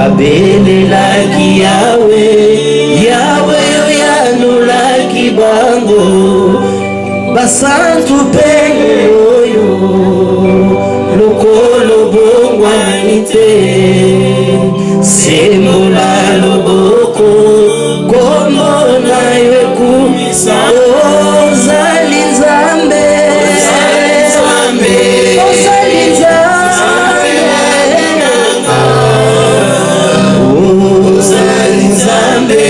babelelaki Yawe, Yawe oyanolaki bango, basantu pene oyo, lokolo bongwani te, sembola loboko, kombo na yo ekumisa, ozali Nzambe, ozali Nzambe, ozali Nzambe,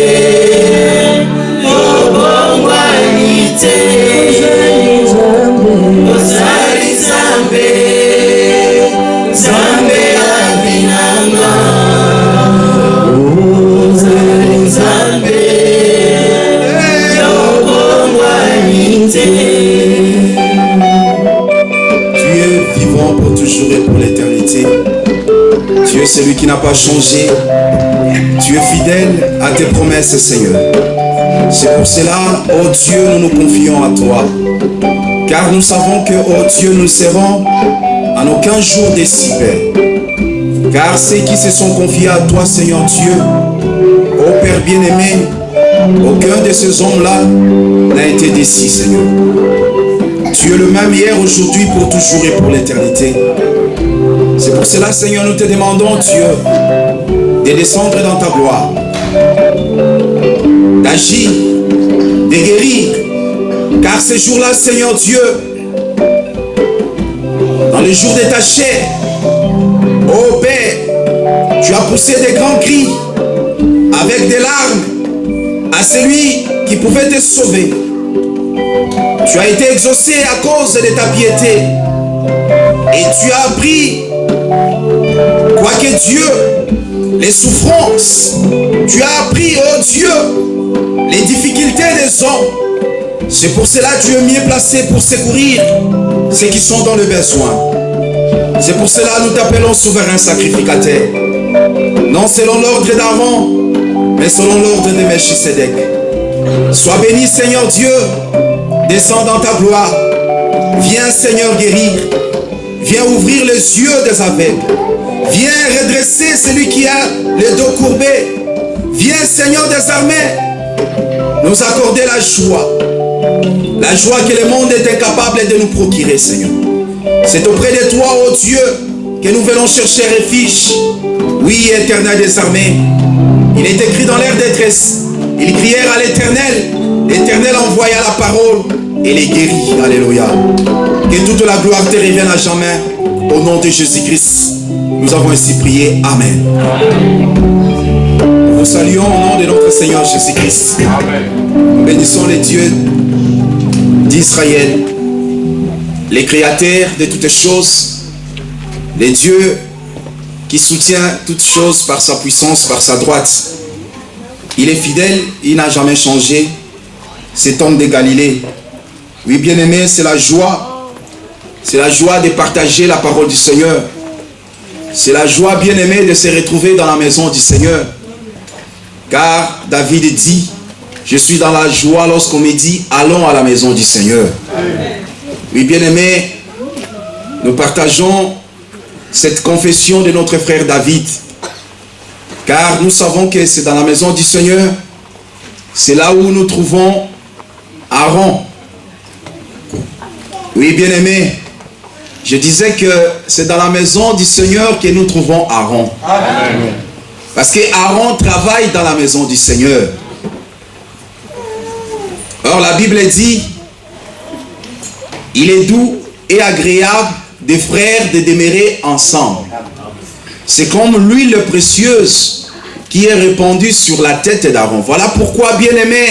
obongwani te, ozali Nzambe, Nzambe abinanga, ozali Nzambe, obongwani te. Tu es vivant pour toujours et pour l'éternité. Tu es celui qui n'a pas changé. Tu es fidèle à tes promesses, Seigneur. C'est pour cela, oh Dieu, nous nous confions à toi. Car nous savons que, oh Dieu, nous serons en aucun jour déçus, Père. Car ceux qui se sont confiés à toi, Seigneur Dieu, ô Père bien-aimé, aucun de ces hommes-là n'a été déçu, Seigneur. Tu es le même hier, aujourd'hui, pour toujours et pour l'éternité. C'est pour cela, Seigneur, nous te demandons, Dieu, de descendre dans ta gloire, d'agir, de guérir. Car ces jours-là, Seigneur Dieu, dans les jours de ta chair, ô Père, tu as poussé des grands cris avec des larmes à celui qui pouvait te sauver. Tu as été exaucé à cause de ta piété. Et tu as appris, quoique Dieu, les souffrances. Tu as appris, oh Dieu, les difficultés des hommes. C'est pour cela que tu es mieux placé pour secourir ceux qui sont dans le besoin. C'est pour cela que nous t'appelons souverain sacrificateur. Non selon l'ordre d'Aaron, mais selon l'ordre de Melchisedec. Sois béni, Seigneur Dieu. Descends dans ta gloire. Viens, Seigneur, guérir. Viens ouvrir les yeux des aveugles. Viens redresser celui qui a les dos courbés. Viens, Seigneur des armées, nous accorder la joie. La joie que le monde est incapable de nous procurer, Seigneur. C'est auprès de toi, ô Dieu, que nous venons chercher refuge. Oui, Éternel des armées. Il est écrit dans leur détresse. Ils crièrent à l'Éternel. L'Éternel envoya la parole et les guérit. Alléluia. Que toute la gloire te revienne à jamais. Au nom de Jésus-Christ, nous avons ainsi prié. Amen. Nous vous saluons au nom de notre Seigneur Jésus-Christ. Nous bénissons les dieux d'Israël, les créateurs de toutes choses, les dieux qui soutient toutes choses par sa puissance, par sa droite. Il est fidèle, il n'a jamais changé. Cet homme de Galilée. Oui, bien-aimé, c'est la joie. C'est la joie de partager la parole du Seigneur. C'est la joie, bien-aimé, de se retrouver dans la maison du Seigneur. Car David dit, je suis dans la joie lorsqu'on me dit, allons à la maison du Seigneur. Oui, bien-aimé, nous partageons cette confession de notre frère David. Car nous savons que c'est dans la maison du Seigneur, c'est là où nous trouvons Aaron. Oui, bien-aimé, je disais que c'est dans la maison du Seigneur que nous trouvons Aaron. Amen. Parce que Aaron travaille dans la maison du Seigneur. Or, la Bible dit, il est doux et agréable des frères de demeurer ensemble. C'est comme l'huile précieuse qui est répandue sur la tête d'Aaron. Voilà pourquoi, bien-aimé,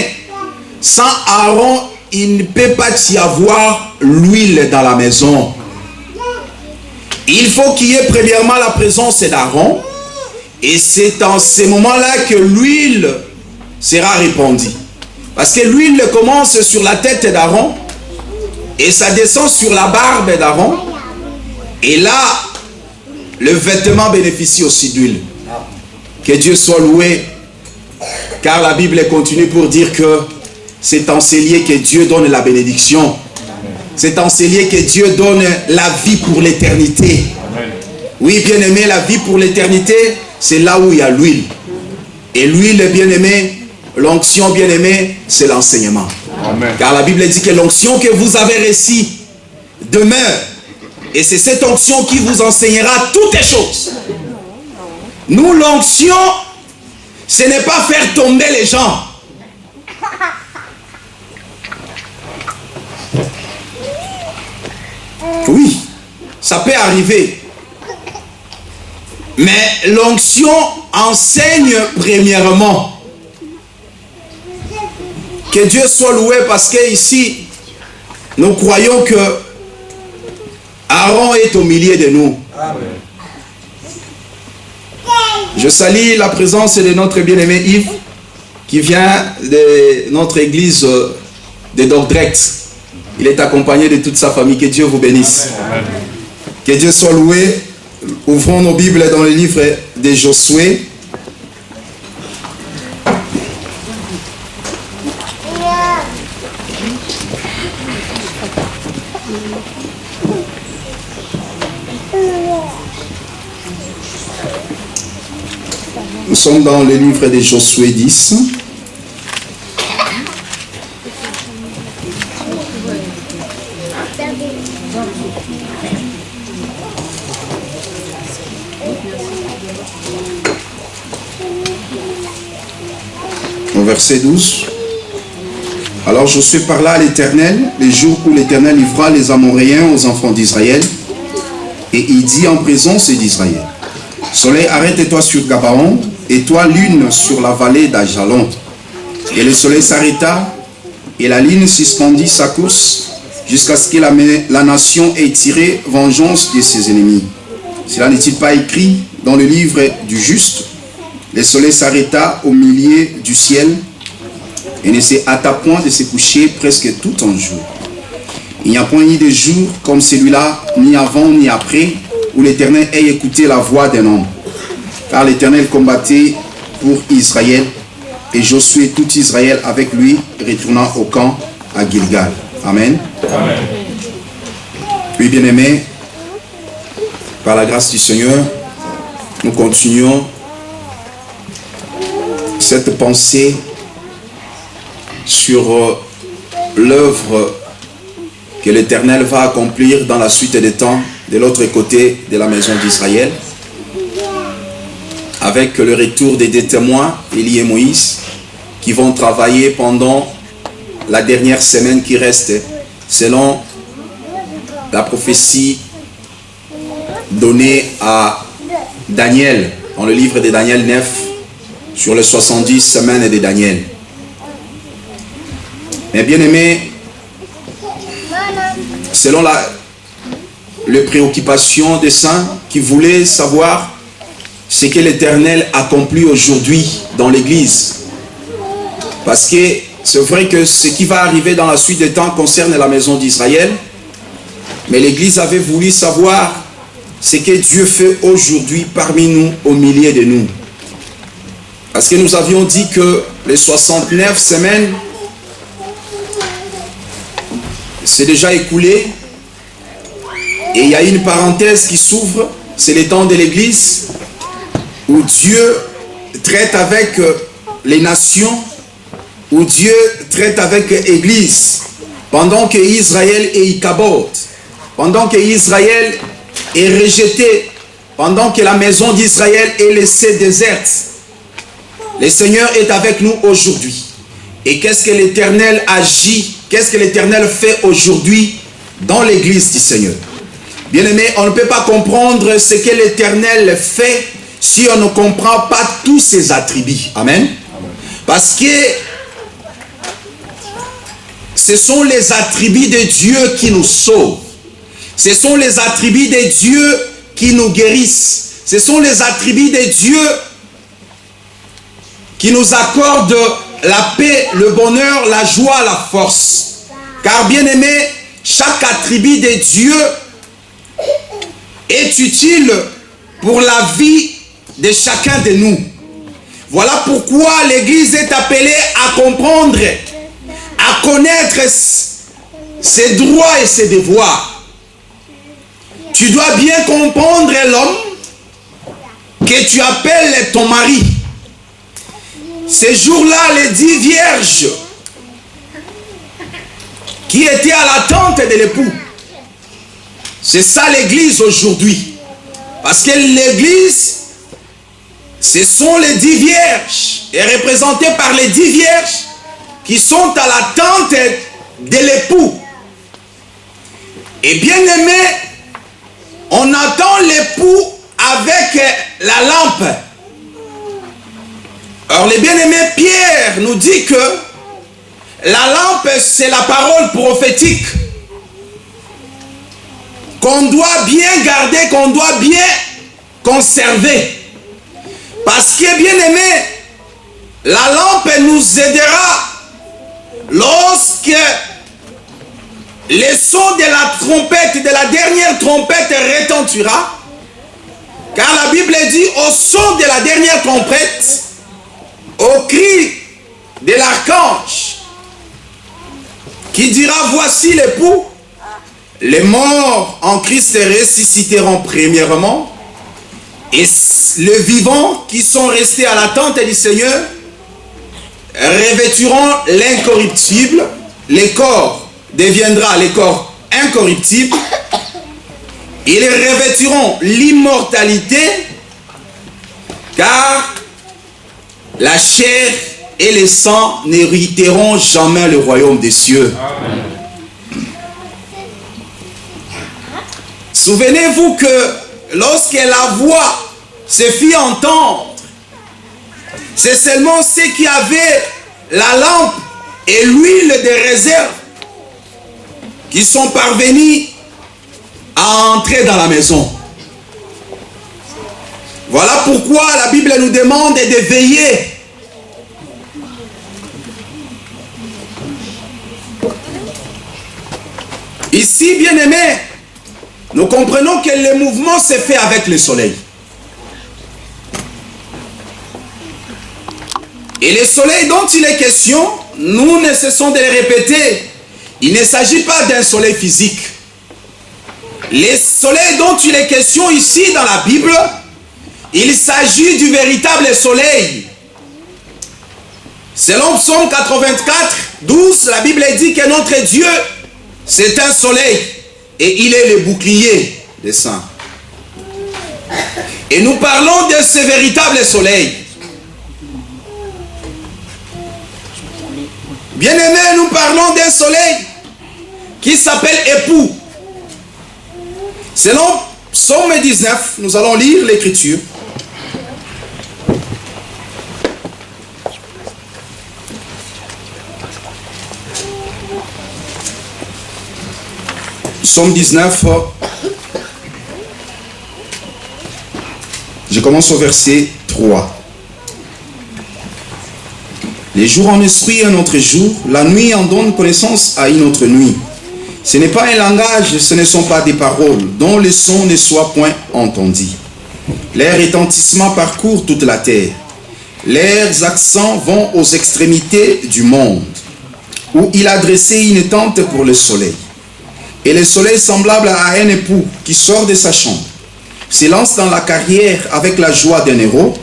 sans Aaron, il ne peut pas y avoir l'huile dans la maison. Il faut qu'il y ait premièrement la présence d'Aaron. Et c'est en ces moments-là que l'huile sera répandue. Parce que l'huile commence sur la tête d'Aaron. Et ça descend sur la barbe d'Aaron. Et là, le vêtement bénéficie aussi d'huile. Que Dieu soit loué. Car la Bible continue pour dire que c'est en ces lieux que Dieu donne la bénédiction. C'est en ces lieux que Dieu donne la vie pour l'éternité. Oui, bien-aimé, la vie pour l'éternité, c'est là où il y a l'huile. Et l'huile, bien-aimé, l'onction, bien-aimé, c'est l'enseignement. Car la Bible dit que l'onction que vous avez reçue demeure. Et c'est cette onction qui vous enseignera toutes les choses. Nous, l'onction, ce n'est pas faire tomber les gens. Oui, ça peut arriver. Mais l'onction enseigne premièrement. Que Dieu soit loué parce que ici, nous croyons que Aaron est au milieu de nous. Amen. Je salue la présence de notre bien-aimé Yves qui vient de notre église de Dordrecht. Il est accompagné de toute sa famille. Que Dieu vous bénisse. Amen. Que Dieu soit loué. Ouvrons nos Bibles dans le livre de Josué. Nous sommes dans le livre de Josué 10. Au verset 12. Alors Josué parla à l'Éternel les jours où l'Éternel livra les Amoréens aux enfants d'Israël. Et il dit en présence d'Israël: Soleil, arrête-toi sur Gabaon, et toi lune sur la vallée d'Ajalon. Et le soleil s'arrêta, et la lune suspendit sa course, jusqu'à ce que la nation ait tiré vengeance de ses ennemis. Cela n'est-il pas écrit dans le livre du juste? Le soleil s'arrêta au milieu du ciel, et ne se hâta point de se coucher presque tout un jour. Il n'y a point eu de jour comme celui-là, ni avant ni après, où l'Éternel ait écouté la voix d'un homme. Car l'Éternel combattait pour Israël, et Josué tout Israël avec lui retourna au camp à Gilgal. Amen. Amen. Puis bien-aimés, par la grâce du Seigneur, nous continuons cette pensée sur l'œuvre que l'Éternel va accomplir dans la suite des temps de l'autre côté de la maison d'Israël, avec le retour des deux témoins, Élie et Moïse, qui vont travailler pendant la dernière semaine qui reste, selon la prophétie donnée à Daniel, dans le livre de Daniel 9, sur les 70 semaines de Daniel. Mais bien aimé, selon les préoccupations des saints qui voulaient savoir ce que l'Éternel accomplit aujourd'hui dans l'Église. Parce que c'est vrai que ce qui va arriver dans la suite des temps concerne la maison d'Israël, mais l'Église avait voulu savoir ce que Dieu fait aujourd'hui parmi nous, au milieu de nous. Parce que nous avions dit que les 69 semaines c'est déjà écoulé, et il y a une parenthèse qui s'ouvre, c'est le temps de l'Église, où Dieu traite avec les nations, où Dieu traite avec l'Église, pendant que Israël est Ichabod, pendant que Israël est rejeté, pendant que la maison d'Israël est laissée déserte. Le Seigneur est avec nous aujourd'hui. Et qu'est-ce que l'Éternel agit, qu'est-ce que l'Éternel fait aujourd'hui dans l'Église du Seigneur? Bien-aimé, on ne peut pas comprendre ce que l'Éternel fait si on ne comprend pas tous ses attributs. Amen. Parce que ce sont les attributs de Dieu qui nous sauvent. Ce sont les attributs de Dieu qui nous guérissent. Ce sont les attributs de Dieu qui nous accordent la paix, le bonheur, la joie, la force. Car bien aimé, chaque attribut de Dieu est utile pour la vie de chacun de nous. Voilà pourquoi l'Église est appelée à comprendre, à connaître ses droits et ses devoirs. Tu dois bien comprendre l'homme que tu appelles ton mari. Ces jours-là, les 10 vierges qui étaient à l'attente de l'époux. C'est ça l'église aujourd'hui. Parce que l'église, ce sont les 10 vierges, et représentées par les 10 vierges qui sont à l'attente de l'époux. Et bien aimé, on attend l'époux avec la lampe. Alors les bien-aimés, Pierre nous dit que la lampe, c'est la parole prophétique qu'on doit bien garder, qu'on doit bien conserver. Parce que, bien aimé, la lampe nous aidera lorsque le son de la trompette, de la dernière trompette retentira. Car la Bible dit, au son de la dernière trompette, au cri de l'archange, qui dira, voici l'époux, les morts en Christ ressusciteront premièrement, et les vivants qui sont restés à l'attente du Seigneur revêtiront l'incorruptible, les corps deviendra les corps incorruptibles, ils revêtiront l'immortalité, car la chair et le sang n'hériteront jamais le royaume des cieux. Amen. Souvenez-vous que lorsque la voix se fit entendre, c'est seulement ceux qui avaient la lampe et l'huile de réserve qui sont parvenus à entrer dans la maison. Voilà pourquoi la Bible nous demande de veiller. Ici, bien aimé, nous comprenons que le mouvement se fait avec le soleil. Et le soleil dont il est question, nous ne cessons de le répéter, il ne s'agit pas d'un soleil physique. Le soleil dont il est question ici dans la Bible, il s'agit du véritable soleil. Selon Psaume 84, 12, la Bible dit que notre Dieu, c'est un soleil et il est le bouclier des saints. Et nous parlons de ce véritable soleil. Bien-aimés, nous parlons d'un soleil qui s'appelle époux. Selon Psaume 19, nous allons lire l'écriture. Psaume 19, je commence au verset 3. Les jours en instruisent un autre jour, la nuit en donne connaissance à une autre nuit. Ce n'est pas un langage, ce ne sont pas des paroles, dont le son ne soit point entendu. Leurs retentissements parcourent toute la terre. Leurs accents vont aux extrémités du monde, où il a dressé une tente pour le soleil. Et le soleil semblable à un époux qui sort de sa chambre, se lance dans la carrière avec la joie d'un héros.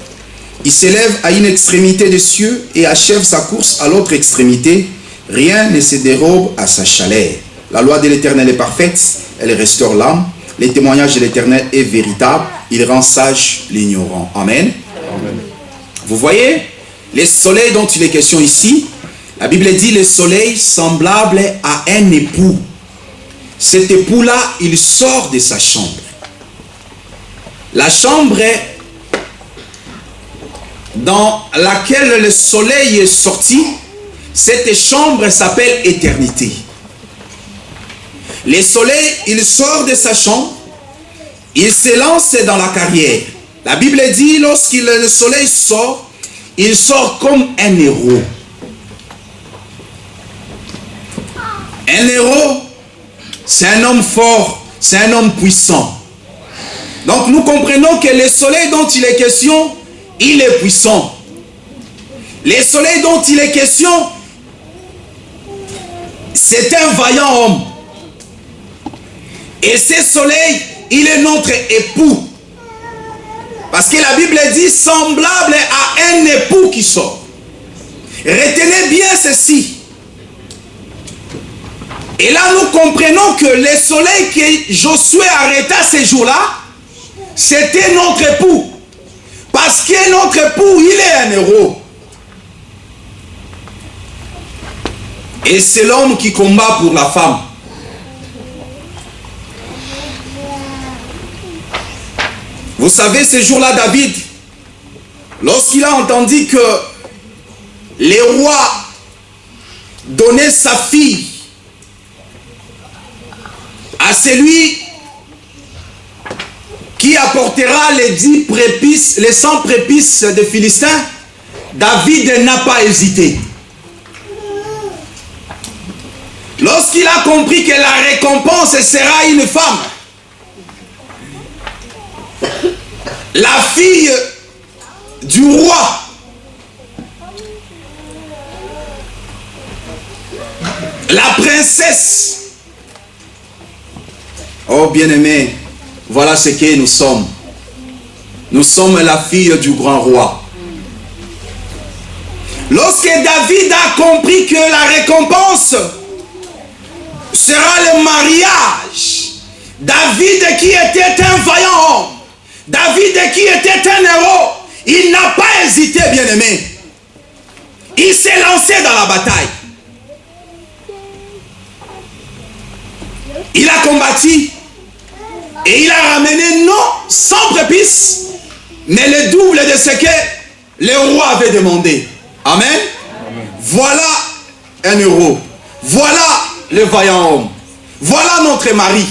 Il s'élève à une extrémité des cieux et achève sa course à l'autre extrémité. Rien ne se dérobe à sa chaleur. La loi de l'Éternel est parfaite, elle restaure l'âme. Le témoignage de l'Éternel est véritable, il rend sage l'ignorant. Amen. Amen. Vous voyez, le soleil dont il est question ici, la Bible dit le soleil semblable à un époux. Cet époux-là, il sort de sa chambre. La chambre dans laquelle le soleil est sorti, cette chambre s'appelle éternité. Le soleil, il sort de sa chambre, il se lance dans la carrière. La Bible dit, lorsque le soleil sort, il sort comme un héros. Un héros, c'est un homme fort, c'est un homme puissant. Donc nous comprenons que le soleil dont il est question, il est puissant. Le soleil dont il est question, c'est un vaillant homme. Et ce soleil, il est notre époux. Parce que la Bible dit semblable à un époux qui sort. Retenez bien ceci. Et là, nous comprenons que le soleil que Josué arrêta ces jours-là, c'était notre époux. Parce que notre époux, il est un héros. Et c'est l'homme qui combat pour la femme. Vous savez, ce jour-là, David, lorsqu'il a entendu que les rois donnaient sa fille à celui qui apportera les 10 prépices, les 100 prépices des Philistins, David n'a pas hésité. Lorsqu'il a compris que la récompense sera une femme, la fille du roi, la princesse. Oh bien-aimé, voilà ce que nous sommes. Nous sommes la fille du grand roi. Lorsque David a compris que la récompense sera le mariage, David qui était un vaillant homme, David qui était un héros, il n'a pas hésité, bien-aimé. Il s'est lancé dans la bataille. Il a combattu et il a ramené non 100 prépices, mais le double de ce que le roi avait demandé. Amen. Amen. Voilà un héros. Voilà le vaillant homme. Voilà notre mari.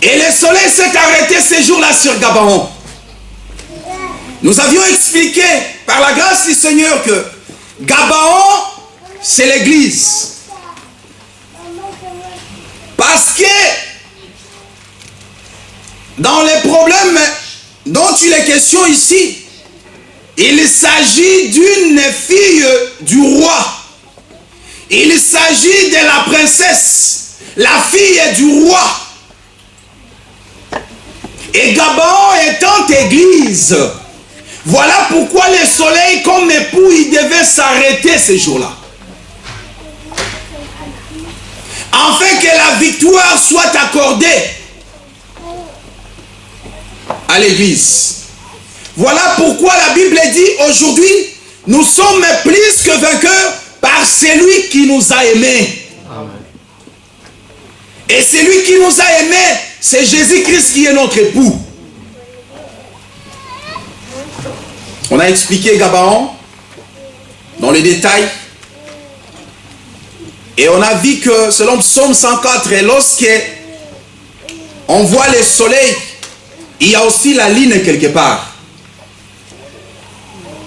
Et le soleil s'est arrêté ces jours-là sur Gabaon. Nous avions expliqué par la grâce du Seigneur que Gabaon, c'est l'église. Parce que dans les problèmes dont il est question ici, il s'agit d'une fille du roi. Il s'agit de la princesse, la fille du roi. Et Gabaon étant église, voilà pourquoi le soleil comme époux, il devait s'arrêter ces jours-là. Afin que la victoire soit accordée à l'église. Voilà pourquoi la Bible dit aujourd'hui, nous sommes plus que vainqueurs par celui qui nous a aimés. Amen. Et celui qui nous a aimés, c'est Jésus-Christ qui est notre époux. On a expliqué Gabaon dans les détails. Et on a vu que selon Psaume 104, lorsque on voit le soleil, il y a aussi la lune quelque part.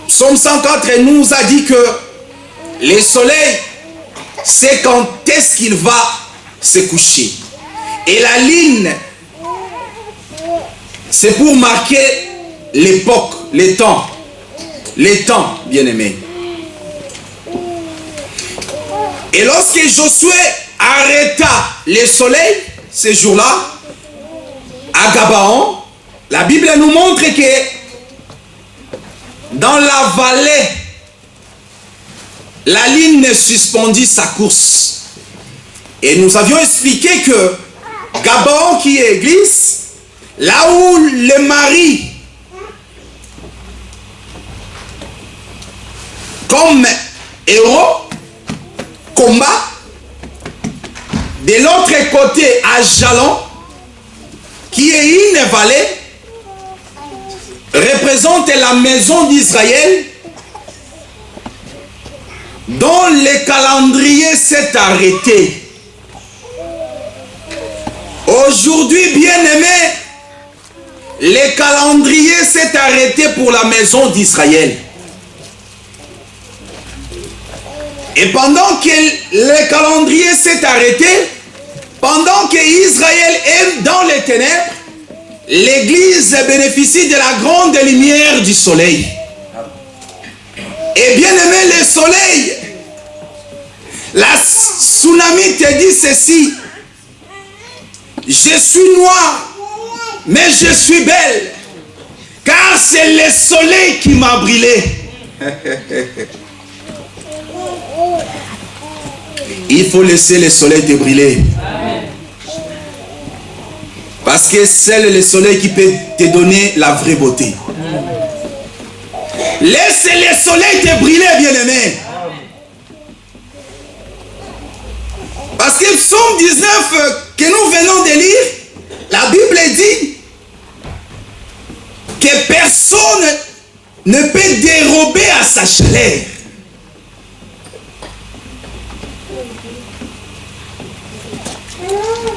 Psaume 104 nous a dit que le soleil, c'est quand est-ce qu'il va se coucher. Et la lune, c'est pour marquer l'époque, les temps, bien-aimés. Et lorsque Josué arrêta le soleil, ces jours-là, à Gabaon, la Bible nous montre que dans la vallée, la ligne suspendit sa course. Et nous avions expliqué que Gabaon qui est église, là où le mari, comme héros, combat, de l'autre côté à Jalon, qui est une vallée, représente la maison d'Israël, dont le calendrier s'est arrêté. Aujourd'hui, bien-aimés, le calendrier s'est arrêté pour la maison d'Israël. Et pendant que le calendrier s'est arrêté, pendant que Israël est dans les ténèbres, l'Église bénéficie de la grande lumière du soleil. Et bien aimé, le soleil, la tsunami te dit ceci: je suis noir mais je suis belle, car c'est le soleil qui m'a brûlé. Il faut laisser le soleil te brûler. Parce que c'est le soleil qui peut te donner la vraie beauté. Laisse le soleil te brûler, bien-aimé. Parce que Psaume 19 que nous venons de lire, la Bible dit que personne ne peut dérober à sa chaleur.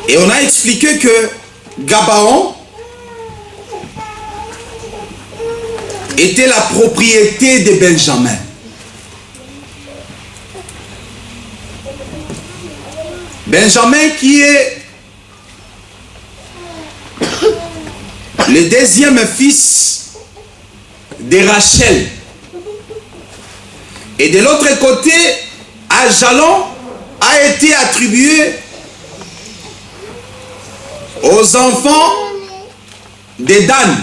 Et on a expliqué que Gabaon était la propriété de Benjamin. Benjamin qui est le deuxième fils de Rachel. Et de l'autre côté, Ajalon a été attribué aux enfants de Dan,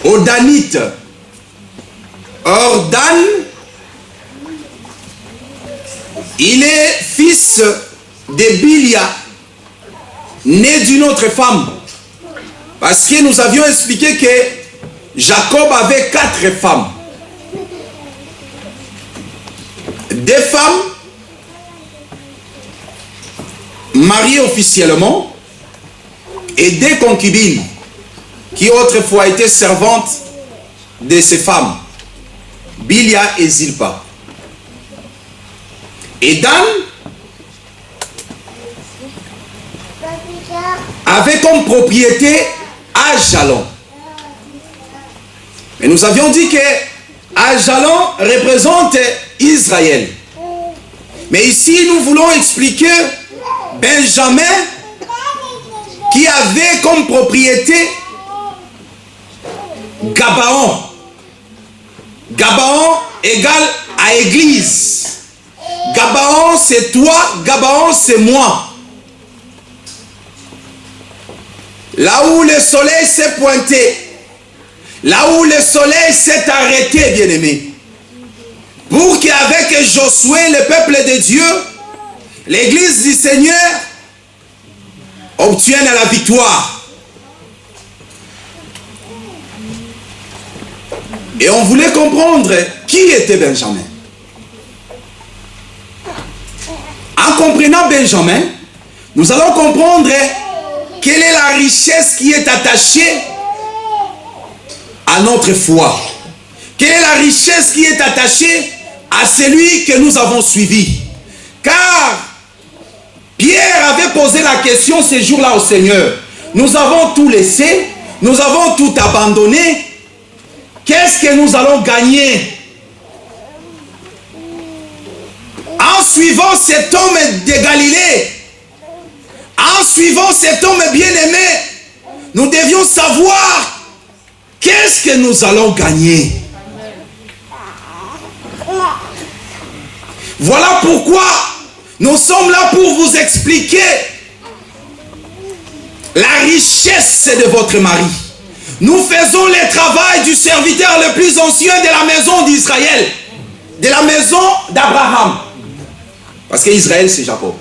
aux Danites. Or, Dan, il est fils de Bilia, né d'une autre femme. Parce que nous avions expliqué que Jacob avait 4 femmes. 2 femmes mariées officiellement et 2 concubines qui autrefois étaient servantes de ces femmes, Bilia et Zilpa. Et Dan avait comme propriété Ajalon. Et nous avions dit que Ajalon représente Israël. Mais ici, nous voulons expliquer Benjamin qui avait comme propriété Gabaon. Gabaon égale à église. Gabaon c'est toi, Gabaon c'est moi. Là où le soleil s'est pointé, là où le soleil s'est arrêté, bien-aimé, pour qu'avec Josué, le peuple de Dieu, l'église du Seigneur obtienne la victoire. Et on voulait comprendre qui était Benjamin. En comprenant Benjamin, nous allons comprendre quelle est la richesse qui est attachée à notre foi. Quelle est la richesse qui est attachée à celui que nous avons suivi. Car Pierre avait posé la question ce jour-là au Seigneur. Nous avons tout laissé, nous avons tout abandonné. Qu'est-ce que nous allons gagner en suivant cet homme de Galilée? En suivant cet homme bien-aimé, nous devions savoir qu'est-ce que nous allons gagner. Voilà pourquoi nous sommes là pour vous expliquer la richesse de votre mari. Nous faisons le travail du serviteur le plus ancien de la maison d'Israël, de la maison d'Abraham. Parce qu'Israël, c'est Jacob.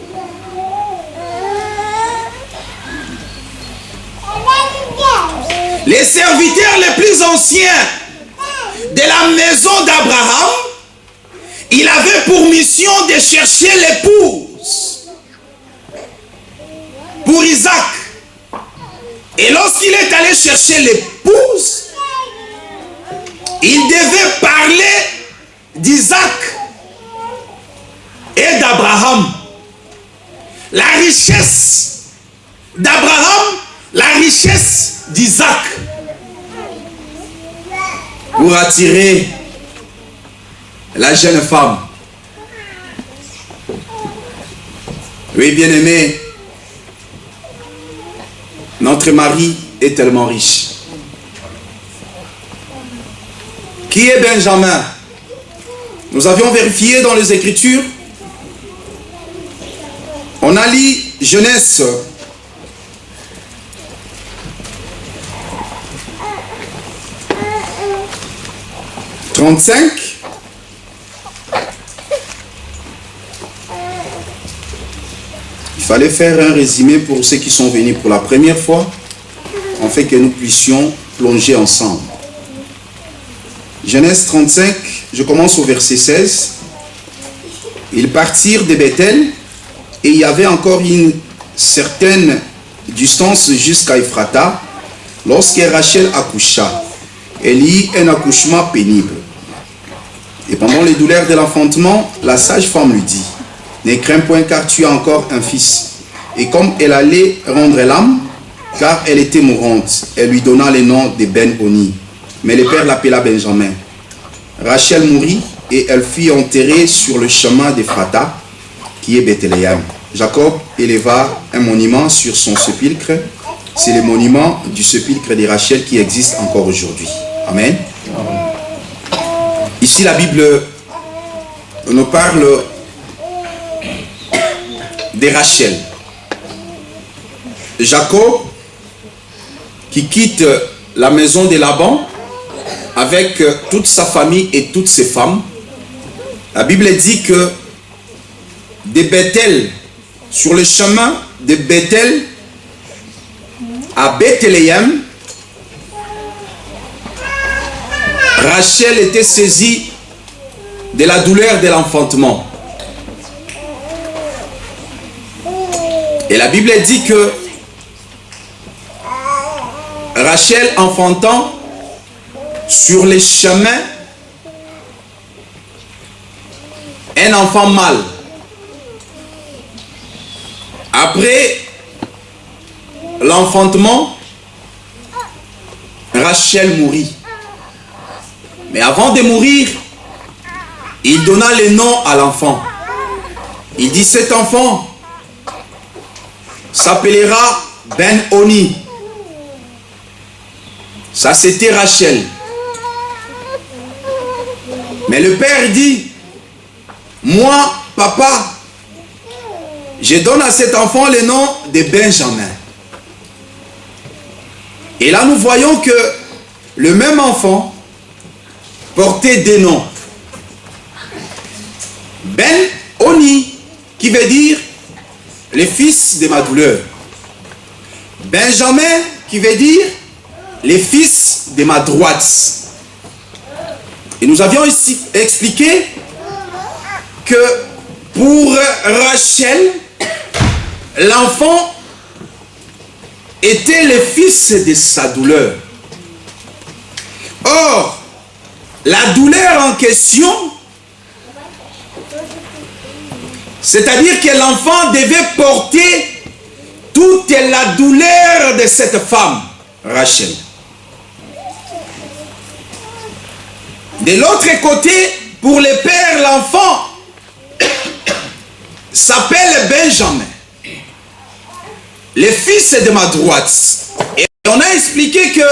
Les serviteurs les plus anciens de la maison d'Abraham, il avait pour mission de chercher l'épouse pour Isaac. Et lorsqu'il est allé chercher l'épouse, il devait parler d'Isaac et d'Abraham. La richesse d'Abraham, la richesse d'Isaac. Pour attirer la jeune femme. Oui, bien-aimé, notre mari est tellement riche. Qui est Benjamin? Nous avions vérifié dans les Écritures. On a lu Genèse 35. Il fallait faire un résumé pour ceux qui sont venus pour la première fois, afin que nous puissions plonger ensemble. Genèse 35, je commence au verset 16. Ils partirent de Bethel et il y avait encore une certaine distance jusqu'à Ephrata lorsque Rachel accoucha. Elle eut un accouchement pénible. Et pendant les douleurs de l'enfantement, la sage-femme lui dit: ne crains point, car tu as encore un fils. Et comme elle allait rendre l'âme, car elle était mourante, elle lui donna le nom de Ben-Oni. Mais le père l'appela Benjamin. Rachel mourut et elle fut enterrée sur le chemin d'Ephrata, qui est Bethléem. Jacob éleva un monument sur son sépulcre. C'est le monument du sépulcre de Rachel qui existe encore aujourd'hui. Amen. Ici, la Bible nous parle de Rachel. Jacob qui quitte la maison de Laban avec toute sa famille et toutes ses femmes. La Bible dit que de Bethel, sur le chemin de Bethel à Bethléem, Rachel était saisie de la douleur de l'enfantement. Et la Bible dit que Rachel enfantant sur les chemins un enfant mâle. Après l'enfantement, Rachel mourut. Mais avant de mourir, il donna le nom à l'enfant. Il dit: cet enfant s'appellera Ben-Oni. Ça, c'était Rachel. Mais le père dit: moi, papa, je donne à cet enfant le nom de Benjamin. Et là, nous voyons que le même enfant portait des noms. Ben-Oni, qui veut dire le fils de ma douleur. Benjamin, qui veut dire les fils de ma droite. Et nous avions ici expliqué que pour Rachel, l'enfant était le fils de sa douleur. Or, la douleur en question, c'est-à-dire que l'enfant devait porter toute la douleur de cette femme, Rachel. De l'autre côté, pour le père, l'enfant s'appelle Benjamin, le fils de ma droite. Et on a expliqué que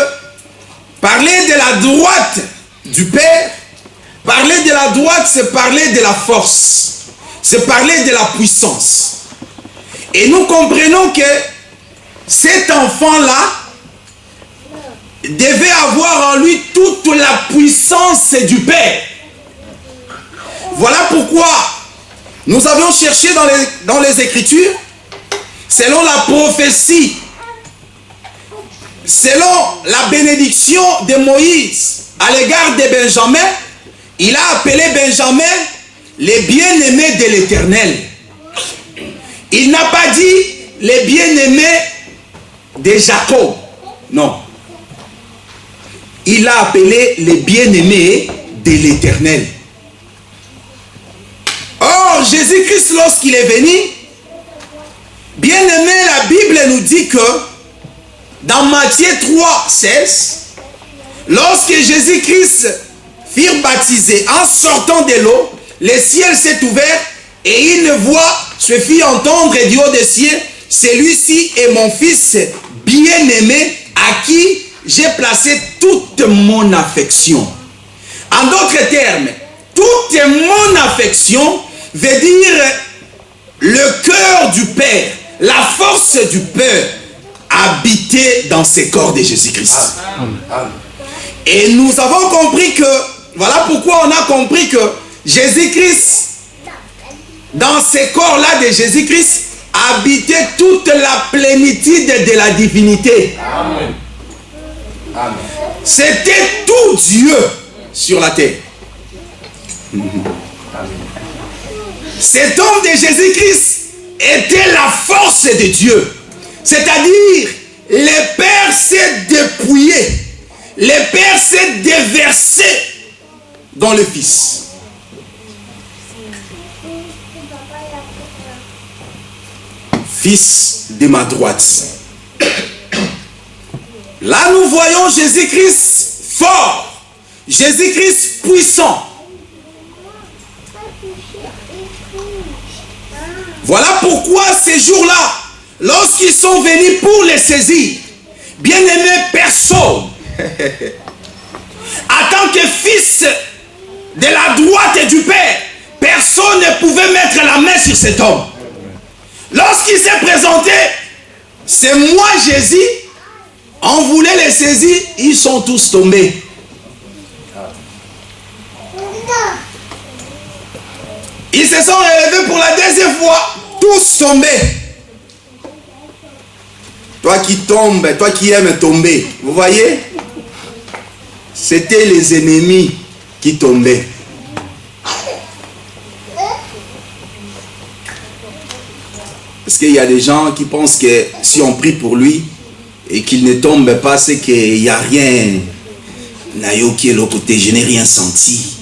parler de la droite du père, parler de la droite, c'est parler de la force, c'est parler de la puissance. Et nous comprenons que cet enfant-là devait avoir en lui toute la puissance du Père. Voilà pourquoi nous avions cherché dans les Écritures, selon la prophétie, selon la bénédiction de Moïse à l'égard de Benjamin, il a appelé Benjamin les bien-aimés de l'Éternel. Il n'a pas dit les bien-aimés de Jacob. Non. Il a appelé les bien-aimés de l'Éternel. Or, Jésus-Christ, lorsqu'il est venu, bien-aimé, la Bible nous dit que dans Matthieu 3, 16, lorsque Jésus-Christ fut baptisé, en sortant de l'eau, le ciel s'est ouvert et une voix se fit entendre du haut des cieux: celui-ci est mon fils bien-aimé à qui j'ai placé toute mon affection. En d'autres termes, toute mon affection veut dire le cœur du Père, la force du Père habiter dans ce corps de Jésus-Christ. Et nous avons compris que voilà pourquoi on a compris que Jésus-Christ, dans ce corps-là de Jésus-Christ, habitait toute la plénitude de la divinité. Amen. Amen. C'était tout Dieu sur la terre. Cet homme de Jésus-Christ était la force de Dieu. C'est-à-dire, le Père s'est dépouillé. Le Père s'est déversé dans le Fils. Fils de ma droite. Là, nous voyons Jésus-Christ fort. Jésus-Christ puissant. Voilà pourquoi ces jours-là, lorsqu'ils sont venus pour les saisir, bien-aimé, personne, en tant que fils de la droite du Père, personne ne pouvait mettre la main sur cet homme. Lorsqu'il s'est présenté, c'est moi Jésus, on voulait les saisir, ils sont tous tombés. Ils se sont relevés pour la deuxième fois, tous tombés. Toi qui tombes, toi qui aimes tomber, vous voyez? C'était les ennemis qui tombaient. Parce qu'il y a des gens qui pensent que si on prie pour lui et qu'il ne tombe pas, c'est qu'il n'y a rien. Nayoki est l'autre côté, je n'ai rien senti.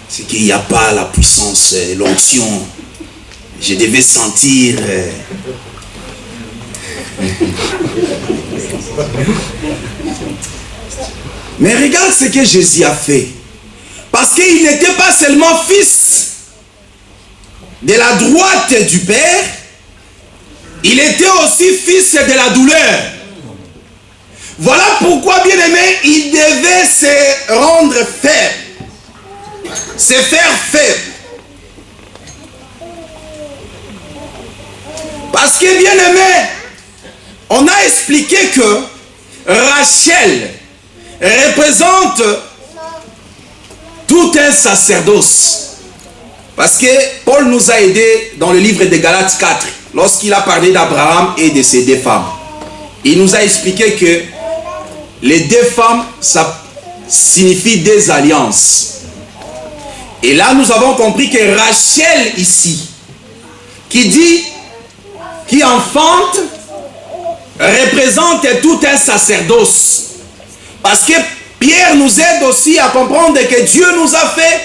C'est qu'il n'y a pas la puissance, l'onction. Je devais sentir. Mais regarde ce que Jésus a fait. Parce qu'il n'était pas seulement fils de la droite du Père, il était aussi fils de la douleur. Voilà pourquoi, bien aimé, il devait se rendre faible. Se faire faible. Parce que, bien aimé, on a expliqué que Rachel représente tout un sacerdoce. Parce que Paul nous a aidés dans le livre de Galates 4, lorsqu'il a parlé d'Abraham et de ses deux femmes. Il nous a expliqué que les deux femmes, ça signifie des alliances. Et là, nous avons compris que Rachel ici, qui enfante, représente tout un sacerdoce. Parce que Pierre nous aide aussi à comprendre que Dieu nous a fait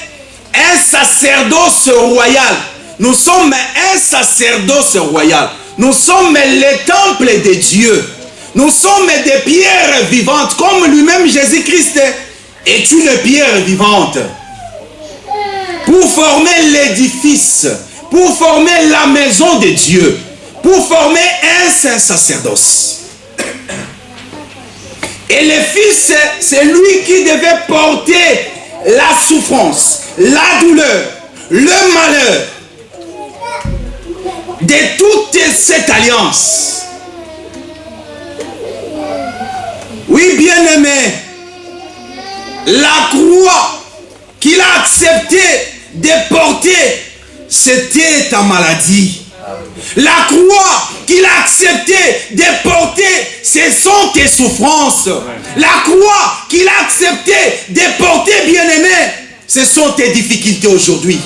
un sacerdoce royal. Nous sommes un sacerdoce royal. Nous sommes le temple de Dieu. Nous sommes des pierres vivantes, comme lui-même Jésus-Christ est une pierre vivante. Pour former l'édifice, pour former la maison de Dieu, pour former un saint sacerdoce. Et le Fils, c'est lui qui devait porter la souffrance, la douleur, le malheur de toute cette alliance. Oui, bien-aimé, la croix qu'il a accepté de porter, c'était ta maladie. La croix qu'il a accepté de porter, ce sont tes souffrances. La croix qu'il a accepté de porter, bien-aimé, ce sont tes difficultés aujourd'hui.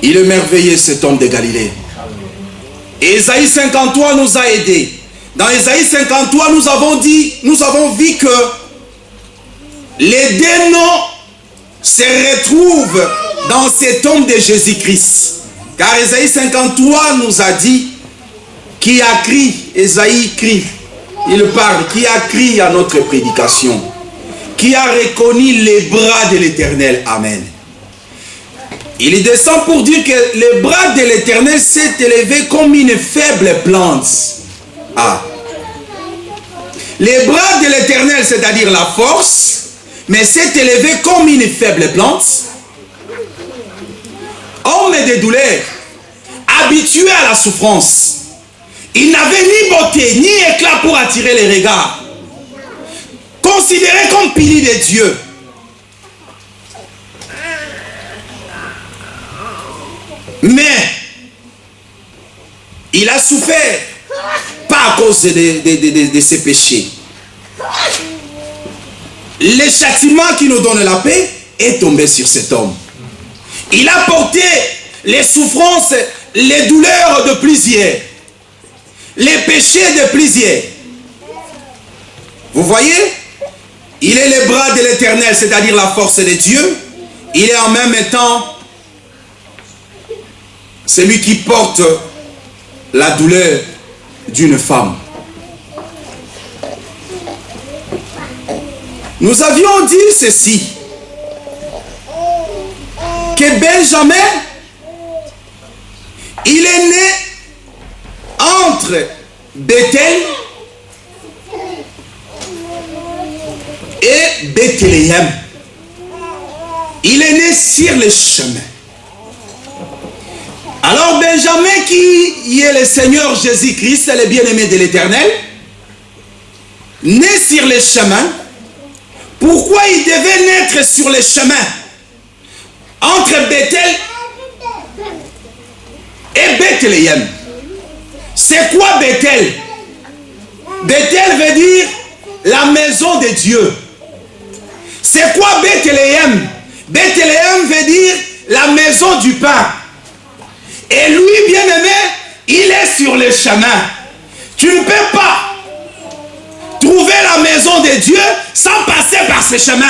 Il est merveilleux cet homme de Galilée. Et Ésaïe 53 nous a aidés. Dans Ésaïe 53, nous avons vu que les deux noms se retrouvent dans cet homme de Jésus-Christ. Car Ésaïe 53 nous a dit, qui a crié, Ésaïe crie, il parle, qui a crié à notre prédication, qui a reconnu les bras de l'Éternel. Amen. Il descend pour dire que le bras de l'Éternel s'est élevé comme une faible plante. Ah. Les bras de l'Éternel, c'est-à-dire la force, mais s'est élevé comme une faible plante. Homme de douleur, habitué à la souffrance, Il n'avait ni beauté, ni éclat pour attirer les regards. Considéré comme pilier de Dieu. Mais il a souffert, pas à cause de ses péchés. Le châtiment qui nous donne la paix est tombé sur cet homme. Il a porté les souffrances, les douleurs de plusieurs, les péchés de plusieurs. Vous voyez? Il est le bras de l'Éternel, c'est-à-dire la force de Dieu. Il est en même temps celui qui porte la douleur d'une femme. Nous avions dit ceci, que Benjamin, il est né entre Bethel et Bethléem. Il est né sur le chemin. Alors Benjamin, qui est le Seigneur Jésus-Christ, le bien-aimé de l'Éternel, né sur le chemin. Pourquoi il devait naître sur le chemin entre Bethel et Bethléem? C'est quoi Bethel? Bethel veut dire la maison de Dieu. C'est quoi Bethléem? Bethléem veut dire la maison du pain. Et lui, bien-aimé, il est sur le chemin. Tu ne peux pas trouver la maison de Dieu sans passer par ce chemin.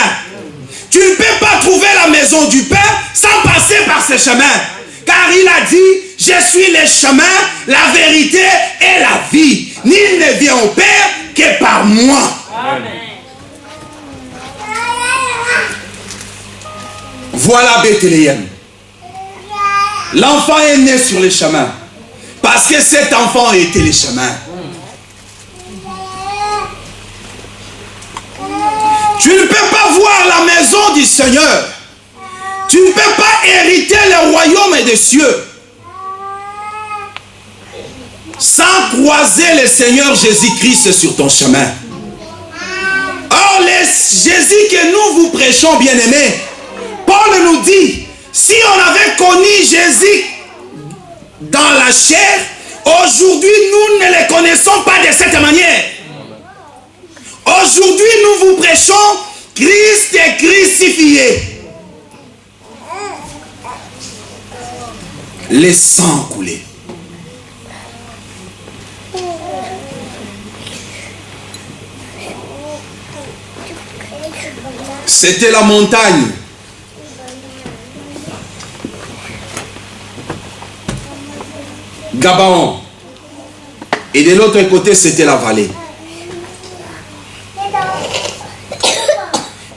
Tu ne peux pas trouver la maison du Père sans passer par ce chemin. Car il a dit, je suis le chemin, la vérité et la vie. Nul ne vient au Père que par moi. Amen. Voilà Bethléem. L'enfant est né sur le chemin. Parce que cet enfant était le chemin. Tu ne peux pas voir la maison du Seigneur. Tu ne peux pas hériter le royaume des cieux sans croiser le Seigneur Jésus-Christ sur ton chemin. Or, le Jésus que nous vous prêchons, bien-aimés, Paul nous dit, si on avait connu Jésus dans la chair, aujourd'hui nous ne le connaissons pas de cette manière. Aujourd'hui, nous vous prêchons Christ est crucifié. Le sang coulé. C'était la montagne. Gabaon. Et de l'autre côté, c'était la vallée.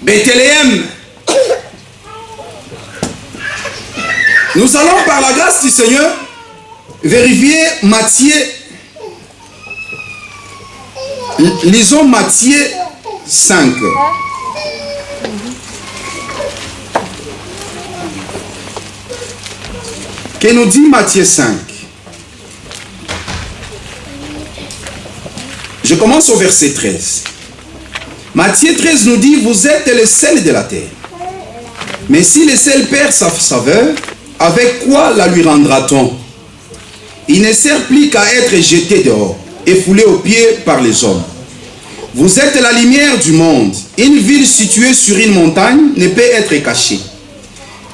Bethléem. Nous allons par la grâce du Seigneur vérifier Matthieu. Lisons Matthieu 5. Que nous dit Matthieu 5? Je commence au verset 13. Matthieu 13 nous dit, vous êtes le sel de la terre. Mais si le sel perd sa saveur, avec quoi la lui rendra-t-on? Il ne sert plus qu'à être jeté dehors et foulé aux pieds par les hommes. Vous êtes la lumière du monde. Une ville située sur une montagne ne peut être cachée.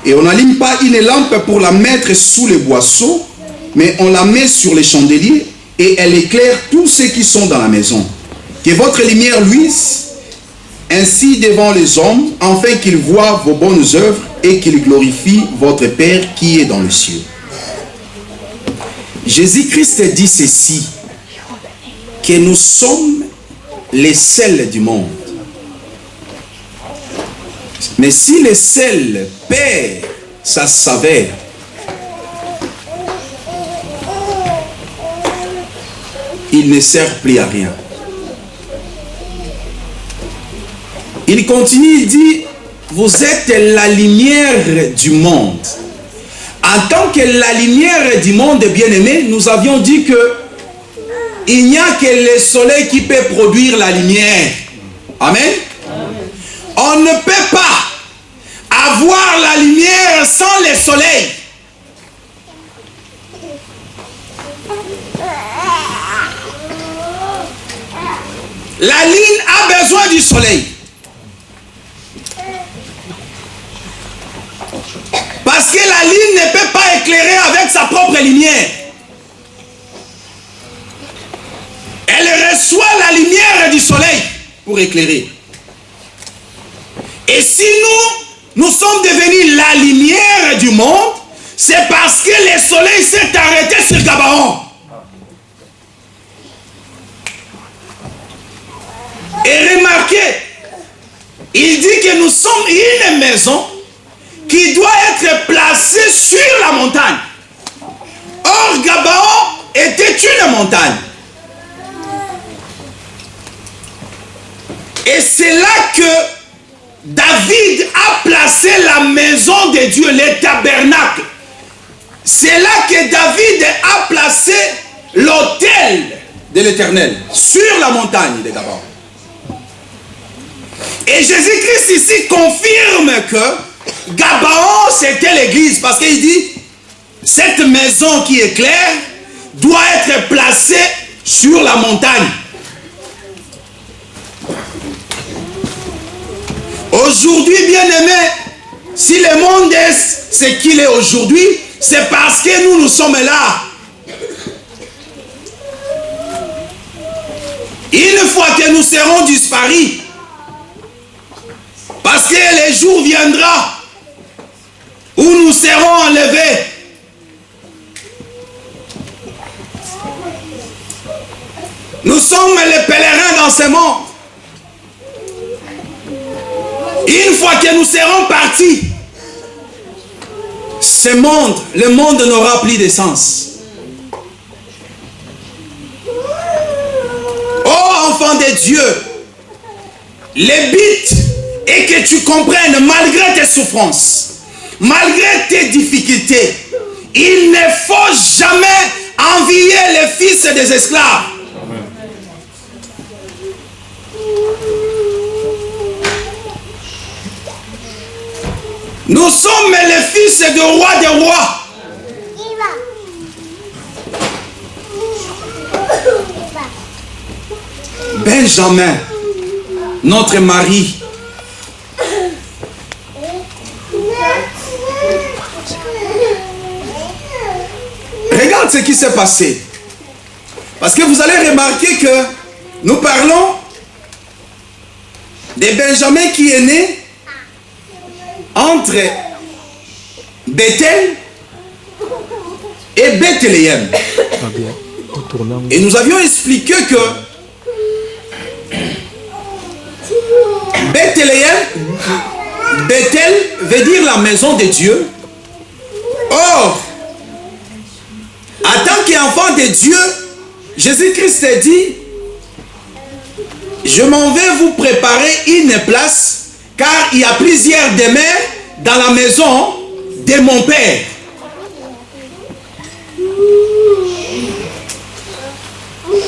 Et on n'allume pas une lampe pour la mettre sous les boisseaux, mais on la met sur les chandeliers et elle éclaire tous ceux qui sont dans la maison. Que votre lumière luise ainsi devant les hommes, afin qu'ils voient vos bonnes œuvres et qu'ils glorifient votre Père qui est dans les cieux. Jésus-Christ dit ceci, que nous sommes les sels du monde. Mais si le sel perd sa saveur, il ne sert plus à rien. Il continue, il dit, vous êtes la lumière du monde. En tant que la lumière du monde, bien-aimé, nous avions dit que il n'y a que le soleil qui peut produire la lumière. Amen. On ne peut pas avoir la lumière sans le soleil. La lune a besoin du soleil. Parce que la lune ne peut pas éclairer avec sa propre lumière. Elle reçoit la lumière du soleil pour éclairer. Et si nous sommes devenus la lumière du monde, c'est parce que le soleil s'est arrêté sur Gabaon. Et remarquez, il dit que nous sommes une maison qui doit être placée sur la montagne. Or, Gabaon était une montagne. Et c'est là que David a placé la maison de Dieu, le tabernacle. C'est là que David a placé l'autel de l'Éternel sur la montagne de Gabaon. Et Jésus-Christ ici confirme que Gabaon c'était l'église, parce qu'il dit cette maison qui éclaire doit être placée sur la montagne. Aujourd'hui, bien-aimés, si le monde est ce qu'il est aujourd'hui, c'est parce que nous sommes là. Une fois que nous serons disparus, parce que le jour viendra où nous serons enlevés. Nous sommes les pèlerins dans ce monde. Une fois que nous serons partis, ce monde, le monde n'aura plus de sens. Oh enfant de Dieu, le but est que tu comprennes, malgré tes souffrances, malgré tes difficultés, il ne faut jamais envier les fils des esclaves. Nous sommes les fils du roi des rois. Benjamin, notre mari, regarde ce qui s'est passé. Parce que vous allez remarquer que nous parlons de Benjamin qui est né entre Bethel et Bethléem. Et nous avions expliqué que Bethel veut dire la maison de Dieu. Or, en tant qu'enfant de Dieu, Jésus-Christ a dit, je m'en vais vous préparer une place, car il y a plusieurs demeures dans la maison de mon Père.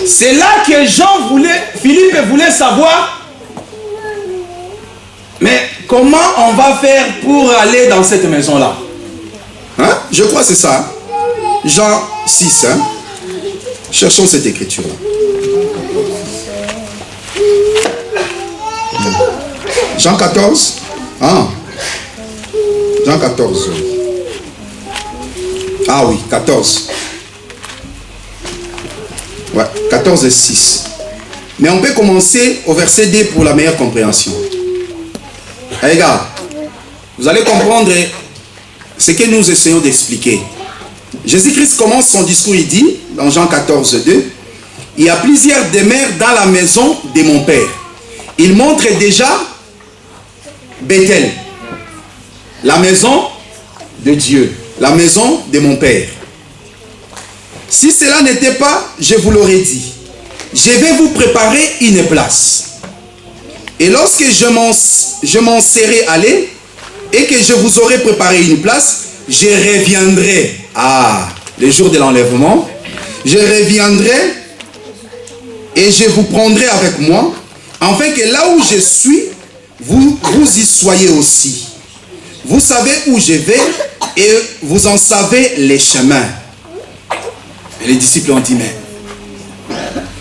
C'est là que Philippe voulait savoir, mais comment on va faire pour aller dans cette maison-là? Hein? Je crois que c'est ça. Hein? Jean 6. Hein? Cherchons cette écriture-là. Jean 14. Ah. Jean 14. Ah oui, 14. Ouais, 14 et 6. Mais on peut commencer au verset 2 pour la meilleure compréhension. Regarde, vous allez comprendre ce que nous essayons d'expliquer. Jésus-Christ commence son discours, il dit, dans Jean 14, 2, il y a plusieurs demeures dans la maison de mon Père. Il montre déjà Bethel, la maison de Dieu, la maison de mon Père. Si cela n'était pas, je vous l'aurais dit, je vais vous préparer une place. Et lorsque je m'en serai allé et que je vous aurai préparé une place, je reviendrai. Ah, le jour de l'enlèvement, je reviendrai et je vous prendrai avec moi, afin que là où je suis, vous y soyez aussi. Vous savez où je vais et vous en savez les chemins. Et les disciples ont dit, mais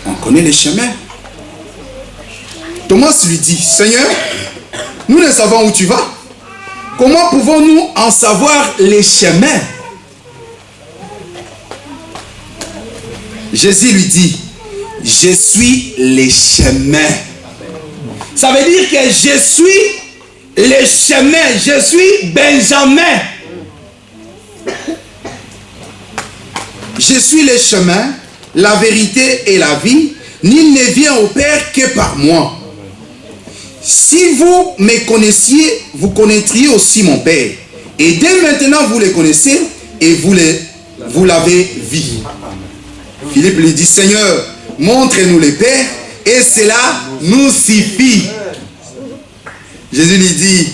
on connaît les chemins. Thomas lui dit, Seigneur, nous ne savons où tu vas. Comment pouvons-nous en savoir les chemins? Jésus lui dit, je suis les chemins. Ça veut dire que je suis les chemins. Je suis Benjamin. Je suis le chemin, la vérité et la vie. Nul ne vient au Père que par moi. Si vous me connaissiez, vous connaîtriez aussi mon Père. Et dès maintenant, vous le connaissez et vous l'avez vu. Philippe lui dit, Seigneur, montre-nous le Père et cela nous suffit. Jésus lui dit,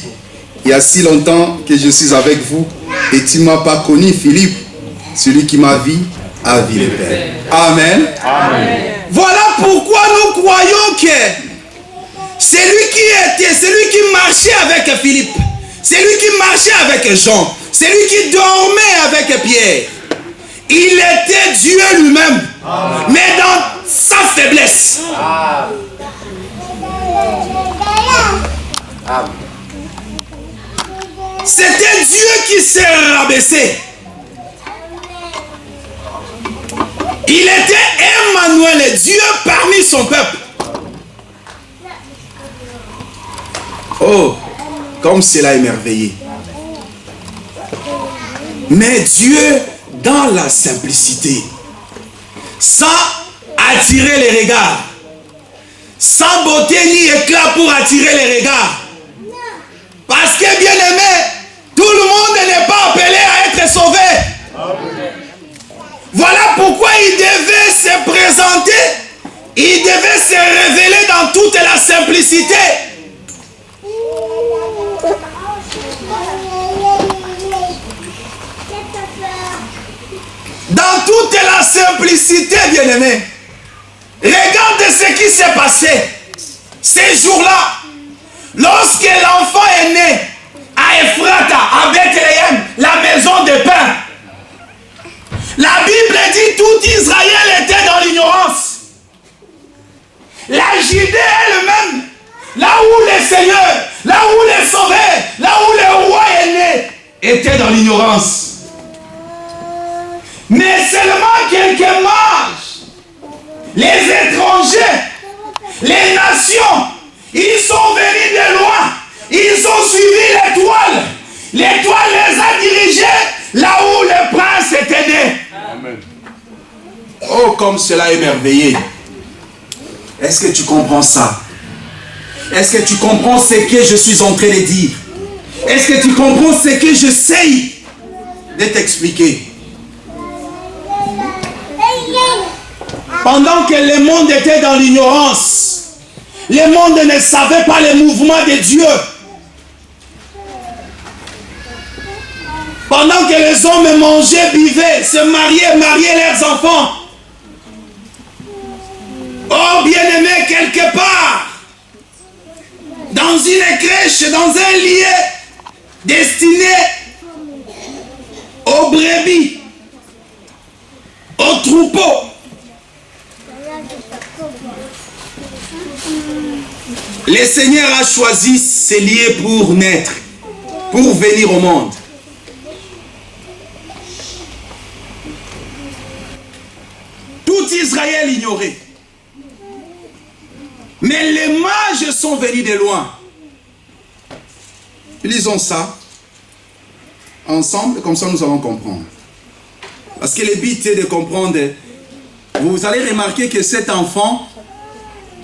il y a si longtemps que je suis avec vous et tu ne m'as pas connu, Philippe. Celui qui m'a vu a vu le Père. Amen. Amen. Voilà pourquoi nous croyons que c'est lui qui marchait avec Philippe, c'est lui qui marchait avec Jean, c'est lui qui dormait avec Pierre. Il était Dieu lui-même, mais dans sa faiblesse. C'était Dieu qui s'est rabaissé. Il était Emmanuel, Dieu parmi son peuple. Oh, comme cela est merveilleux. Mais Dieu, dans la simplicité, sans attirer les regards, sans beauté ni éclat pour attirer les regards. Parce que, bien aimé, tout le monde n'est pas appelé à être sauvé. Voilà pourquoi il devait se présenter, il devait se révéler dans toute la simplicité. Dans toute la simplicité, bien-aimé. Regarde ce qui s'est passé ces jours-là. Lorsque l'enfant est né à Ephrata, à Bethléem, la maison de pain. La Bible dit tout Israël était dans l'ignorance. La Judée elle-même, là où le Seigneur, là où le Sauveur, là où le roi est né, était dans l'ignorance. Mais seulement quelques mages, les étrangers, les nations, ils sont venus de loin, ils ont suivi l'étoile. L'étoile les a dirigés là où le prince était né. Amen. Oh, comme cela est merveilleux. Est-ce que tu comprends ça? Est-ce que tu comprends ce que je suis en train de dire? Est-ce que tu comprends ce que j'essaye de t'expliquer? Pendant que le monde était dans l'ignorance, le monde ne savait pas les mouvements de Dieu. Pendant que les hommes mangeaient, buvaient, se mariaient leurs enfants. Oh bien-aimé, quelque part, dans une crèche, dans un lieu destiné aux brebis, aux troupeaux, le Seigneur a choisi ces lieux pour naître, pour venir au monde. Tout Israël ignorait. Mais les mages sont venus de loin. Lisons ça ensemble, comme ça nous allons comprendre. Parce que le but est de comprendre. Vous allez remarquer que cet enfant,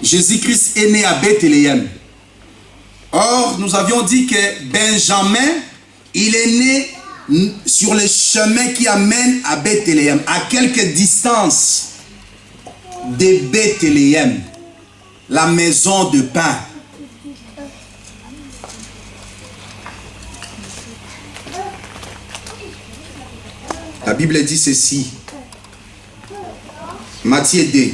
Jésus-Christ, est né à Bethléem. Or, nous avions dit que Benjamin, il est né sur le chemin qui amène à Bethléem, à quelques distances de Bethléem, la maison de pain. La Bible dit ceci. Matthieu 2.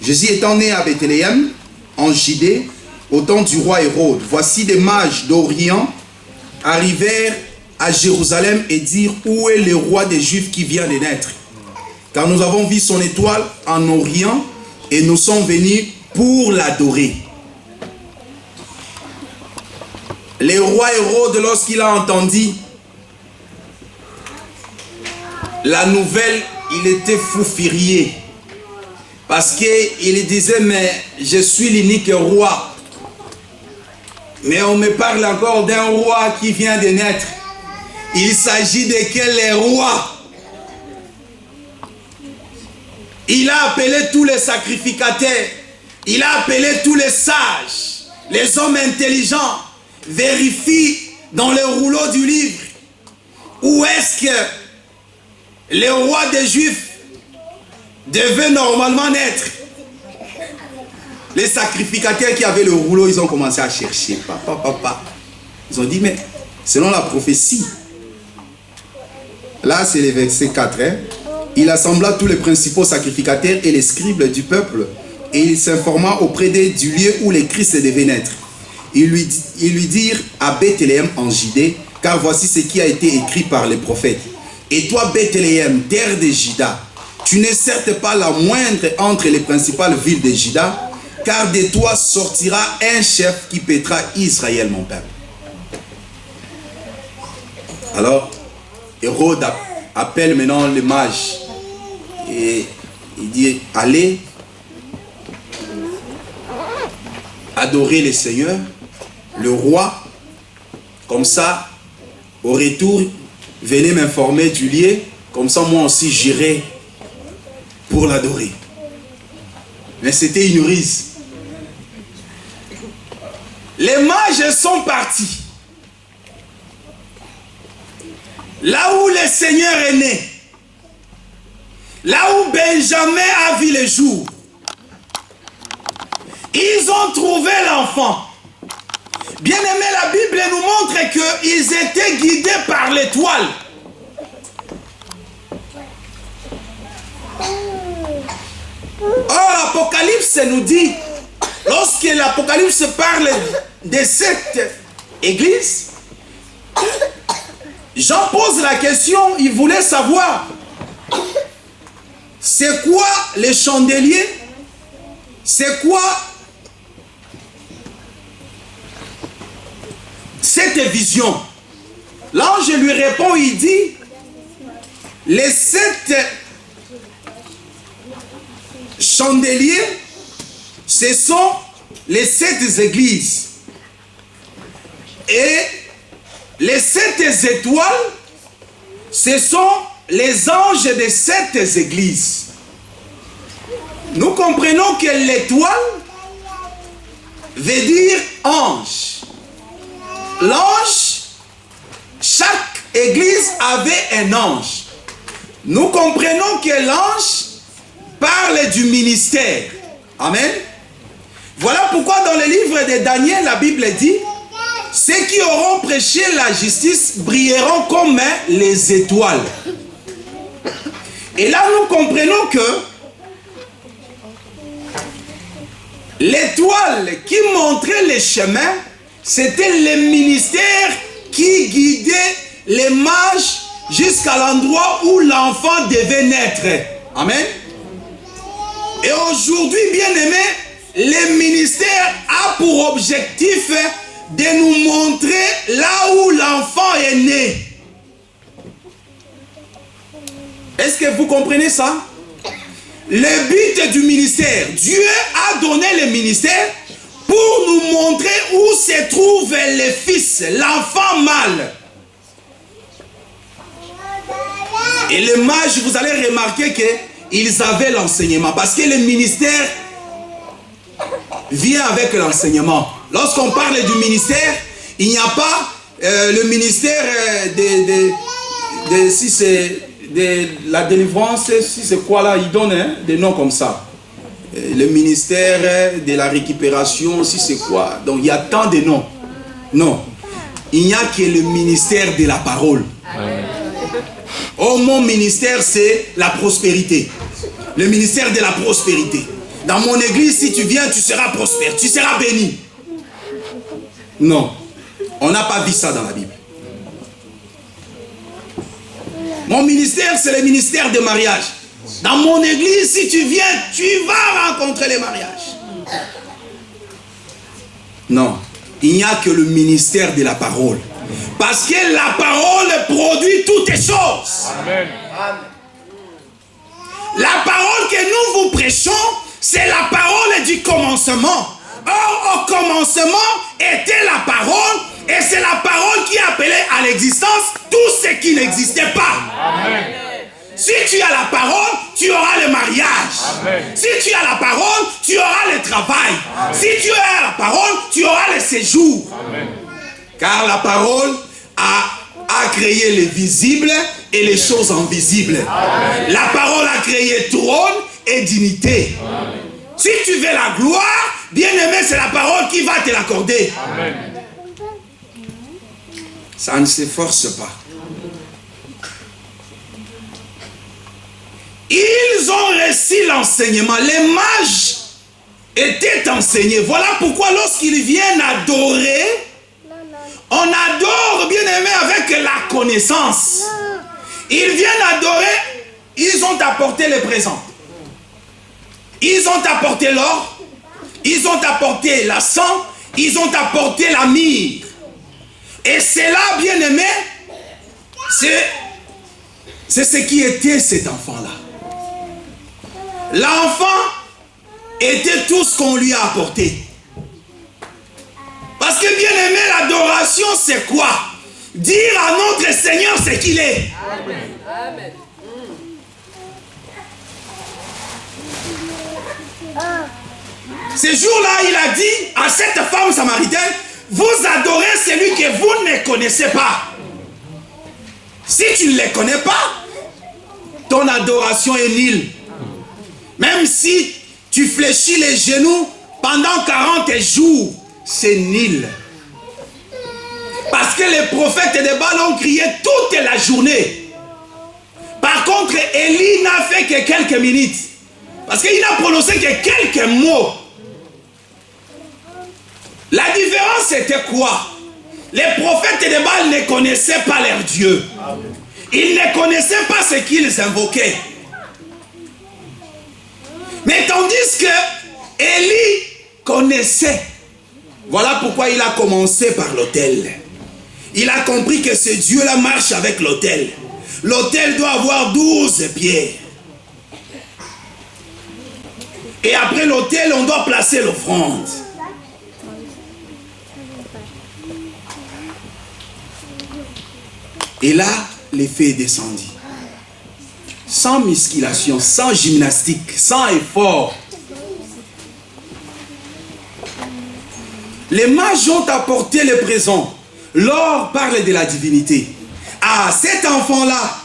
Jésus étant né à Bethléem, en Judée, au temps du roi Hérode, voici des mages d'Orient arrivèrent à Jérusalem et dirent: où est le roi des Juifs qui vient de naître? Car nous avons vu son étoile en Orient et nous sommes venus pour l'adorer. Le roi Hérode, lorsqu'il a entendu la nouvelle, il était fou furieux. Parce qu'il disait: mais je suis l'unique roi. Mais on me parle encore d'un roi qui vient de naître. Il s'agit de quel roi? Il a appelé tous les sacrificateurs. Il a appelé tous les sages, les hommes intelligents. Vérifie dans le rouleau du livre où est-ce que le roi des Juifs devait normalement naître. Les sacrificateurs qui avaient le rouleau, ils ont commencé à chercher. Ils ont dit: mais selon la prophétie, là c'est le verset 4, hein? Il assembla tous les principaux sacrificateurs et les scribes du peuple, et il s'informa auprès d'eux du lieu où le Christ devait naître. Ils lui dirent: à Bethléem en Judée, car voici ce qui a été écrit par les prophètes. Et toi, Bethléem, terre de Juda, tu n'es certes pas la moindre entre les principales villes de Juda, car de toi sortira un chef qui paîtra Israël, mon peuple. Alors, Hérode appelle maintenant les mages et il dit: allez adorer le Seigneur, le roi, comme ça, au retour, venez m'informer du lieu, comme ça moi aussi j'irai pour l'adorer. Mais c'était une ruse. Les mages sont partis. Là où le Seigneur est né, là où Benjamin a vu le jour, ils ont trouvé l'enfant. Bien aimé, la Bible nous montre qu'ils étaient guidés par l'étoile. Or, l'Apocalypse nous dit, lorsque l'Apocalypse parle de cette église, Jean pose la question, il voulait savoir, c'est quoi les chandeliers? C'est quoi cette vision? L'ange lui répond, il dit, les 7 chandeliers, ce sont les 7 églises. Et les 7 étoiles, ce sont les anges des 7 églises. Nous comprenons que l'étoile veut dire ange. L'ange, chaque église avait un ange. Nous comprenons que l'ange parle du ministère. Amen. Voilà pourquoi dans le livre de Daniel, la Bible dit: ceux qui auront prêché la justice brilleront comme les étoiles. Et là, nous comprenons que l'étoile qui montrait les chemins, c'était le ministère qui guidait les mages jusqu'à l'endroit où l'enfant devait naître. Amen. Et aujourd'hui, bien aimé, le ministère a pour objectif de nous montrer là où l'enfant est né. Est-ce que vous comprenez ça? Le but du ministère, Dieu a donné le ministère pour nous montrer où se trouve le fils, l'enfant mâle. Et les mages, vous allez remarquer qu'ils avaient l'enseignement, parce que le ministère vient avec l'enseignement. Lorsqu'on parle du ministère, il n'y a pas le ministère si c'est de la délivrance, si c'est quoi là, il donne des noms comme ça. Le ministère de la récupération, si c'est quoi. Donc il y a tant de noms. Non, il n'y a que le ministère de la parole. Oh, mon ministère, c'est la prospérité. Le ministère de la prospérité. Dans mon église, si tu viens, tu seras prospère, tu seras béni. Non, on n'a pas vu ça dans la Bible. Mon ministère, c'est le ministère de mariage. Dans mon église, si tu viens, tu vas rencontrer les mariages. Non, il n'y a que le ministère de la parole. Parce que la parole produit toutes les choses. Amen. La parole que nous vous prêchons, c'est la parole du commencement. Or, au commencement était la parole, et c'est la parole qui appelait à l'existence tout ce qui n'existait pas. Amen. Si tu as la parole, tu auras le mariage. Amen. Si tu as la parole, tu auras le travail. Amen. Si tu as la parole, tu auras le séjour. Amen. Car la parole a créé les visibles et les choses invisibles. Amen. La parole a créé trône et dignité. Amen. Si tu veux la gloire, bien aimé, c'est la parole qui va te l'accorder. Amen. Ça ne se force pas. Ils ont reçu l'enseignement. Les mages étaient enseignés. Voilà pourquoi lorsqu'ils viennent adorer, on adore, bien aimé, avec la connaissance. Ils viennent adorer, ils ont apporté les présents. Ils ont apporté l'or, ils ont apporté la sang, ils ont apporté la myrrhe. Et c'est là, bien aimé, c'est ce qui était cet enfant-là. L'enfant était tout ce qu'on lui a apporté. Parce que bien aimé, l'adoration c'est quoi? Dire à notre Seigneur ce qu'il est. Amen. Ce jour-là, il a dit à cette femme samaritaine, vous adorez celui que vous ne connaissez pas. Si tu ne le connais pas, ton adoration est nulle. Même si tu fléchis les genoux pendant 40 jours, c'est nul. Parce que les prophètes de Baal ont crié toute la journée. Par contre, Élie n'a fait que quelques minutes. Parce qu'il n'a prononcé que quelques mots. La différence c'était quoi? Les prophètes de Baal ne connaissaient pas leur Dieu. Ils ne connaissaient pas ce qu'ils invoquaient. Mais tandis que Élie connaissait. Voilà pourquoi il a commencé par l'autel. Il a compris que ce Dieu-là marche avec l'autel. L'autel doit avoir 12 pierres. Et après l'autel, on doit placer l'offrande. Et là, l'effet est descendu. Sans musculation, sans gymnastique, sans effort. Les mages ont apporté les présents. L'or parle de la divinité. Ah, cet enfant-là,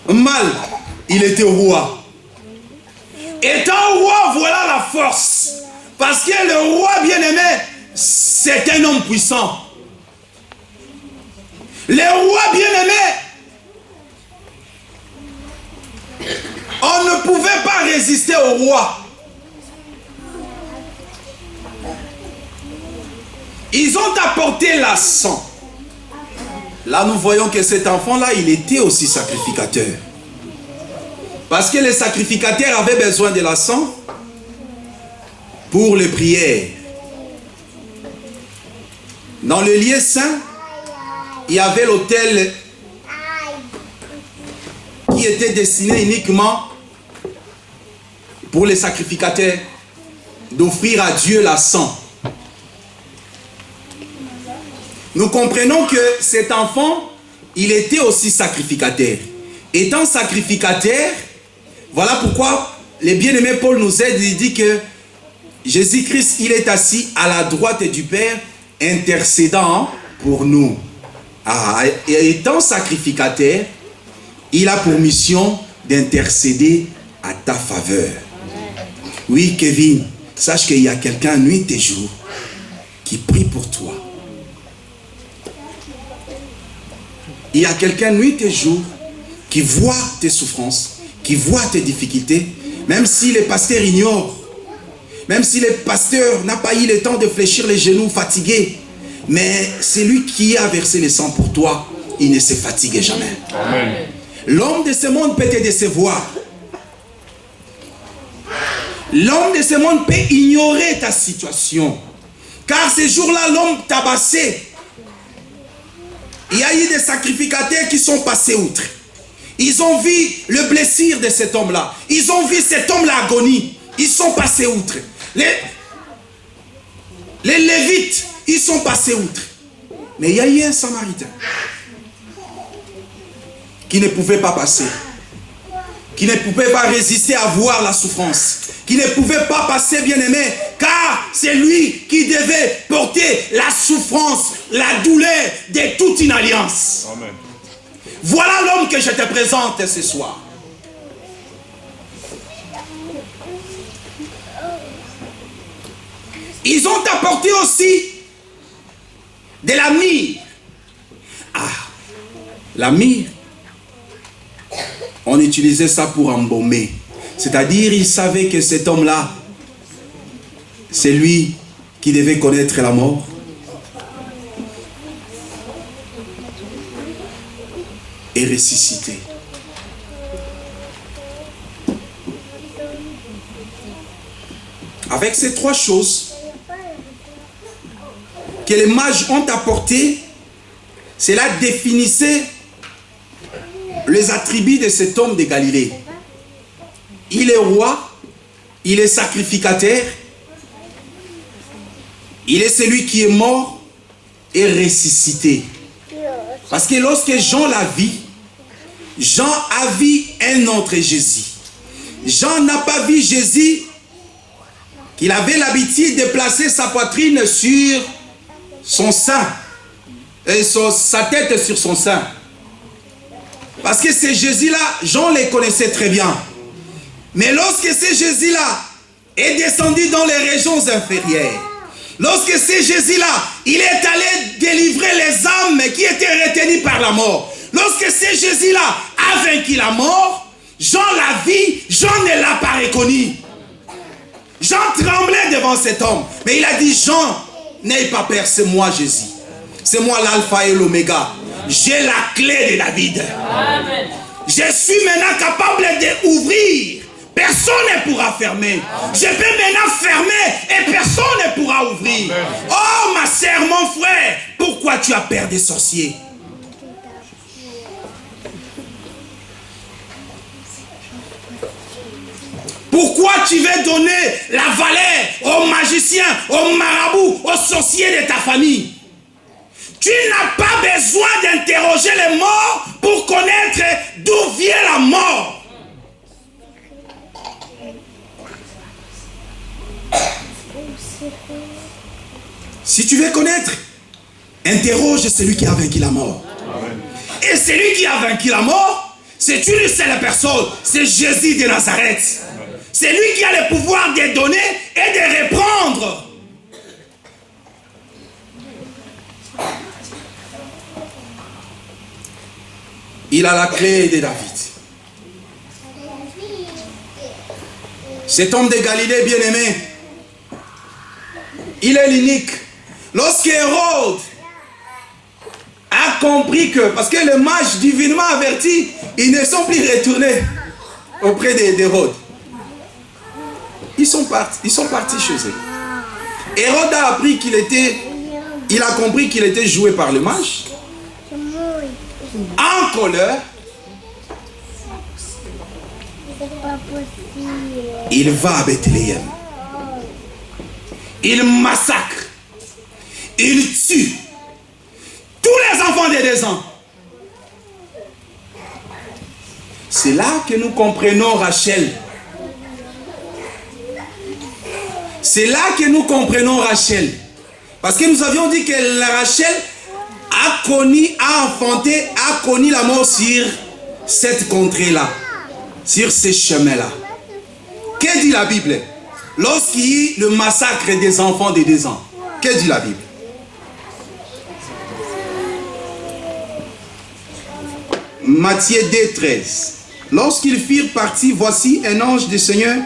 mal, il était roi. Étant roi, voilà la force. Parce que le roi bien-aimé, c'est un homme puissant. Le roi bien-aimé, on ne pouvait pas résister au roi. Ils ont apporté la sang. Là, nous voyons que cet enfant-là, il était aussi sacrificateur. Parce que les sacrificateurs avaient besoin de la sang pour les prières. Dans le lieu saint, il y avait l'autel qui était destiné uniquement pour les sacrificateurs d'offrir à Dieu la sang. Nous comprenons que cet enfant, il était aussi sacrificateur. Étant sacrificateur, voilà pourquoi les bien-aimés Paul nous aide, il dit que Jésus-Christ, il est assis à la droite du Père, intercédant pour nous. Ah, et étant sacrificateur, il a pour mission d'intercéder à ta faveur. Oui, Kevin, sache qu'il y a quelqu'un nuit et jour qui prie pour toi. Il y a quelqu'un nuit et jour qui voit tes souffrances, qui voit tes difficultés, Même si les pasteurs ignorent, même si le pasteur n'a pas eu le temps de fléchir les genoux fatigués, mais c'est lui qui a versé le sang pour toi, il ne se fatigue jamais. Amen. L'homme de ce monde peut te décevoir. L'homme de ce monde peut ignorer ta situation. Car ces jours-là, l'homme tabassé, il y a eu des sacrificateurs qui sont passés outre. Ils ont vu le blessure de cet homme-là. Ils ont vu cet homme l'agonie. Ils sont passés outre. Les Lévites, ils sont passés outre. Mais il y a eu un Samaritain qui ne pouvait pas passer, qui ne pouvait pas résister à voir la souffrance, qui ne pouvait pas passer, bien-aimé, car c'est lui qui devait porter la souffrance, la douleur de toute une alliance. Amen. Voilà l'homme que je te présente ce soir. Ils ont apporté aussi de la myrrhe. Ah, la myrrhe, on utilisait ça pour embaumer. C'est-à-dire, ils savaient que cet homme-là, c'est lui qui devait connaître la mort. Et ressusciter. Avec ces trois choses que les mages ont apportées, cela définissait les attributs de cet homme de Galilée. Il est roi, il est sacrificateur, il est celui qui est mort et ressuscité. Parce que lorsque Jean l'a vu, Jean a vu un autre Jésus. Jean n'a pas vu Jésus qu'il avait l'habitude de placer sa poitrine sur son sein et sa tête sur son sein. Parce que ces Jésus-là, Jean les connaissait très bien. Mais lorsque ce Jésus-là est descendu dans les régions inférieures, lorsque ce Jésus-là, il est allé délivrer les âmes qui étaient retenues par la mort, lorsque ce Jésus-là a vaincu la mort, Jean l'a vu, Jean ne l'a pas reconnu. Jean tremblait devant cet homme, mais il a dit: Jean, n'aie pas peur, c'est moi Jésus. C'est moi l'alpha et l'oméga. J'ai la clé de David. Amen. Je suis maintenant capable d'ouvrir. Personne ne pourra fermer. Je peux maintenant fermer et personne ne pourra ouvrir. Amen. Oh ma sœur, mon frère, pourquoi tu as peur des sorciers? Pourquoi tu veux donner la valeur aux magiciens, aux marabouts, aux sorciers de ta famille? Tu n'as pas besoin d'interroger les morts pour connaître d'où vient la mort. Si tu veux connaître, interroge celui qui a vaincu la mort. Amen. Et celui qui a vaincu la mort, c'est une seule personne, c'est Jésus de Nazareth. C'est lui qui a le pouvoir de donner et de reprendre. Il a la clé de David. Cet homme de Galilée bien-aimé, il est l'unique. Lorsque Hérode a compris que, parce que les mages divinement avertis, ils ne sont plus retournés auprès d'Hérode. Ils sont partis chez eux. Hérode a appris il a compris qu'il était joué par les mages. En colère, il va à Bethléem. Il massacre. Il tue tous les enfants de 2 ans. C'est là que nous comprenons Rachel. C'est là que nous comprenons Rachel. Parce que nous avions dit que la Rachel a enfanté, a connu la mort sur cette contrée-là, sur ces chemins-là. Que dit la Bible? Lorsqu'il y a eu le massacre des enfants de 2 ans, que dit la Bible? Matthieu 2, 13. Lorsqu'ils firent partie, voici un ange du Seigneur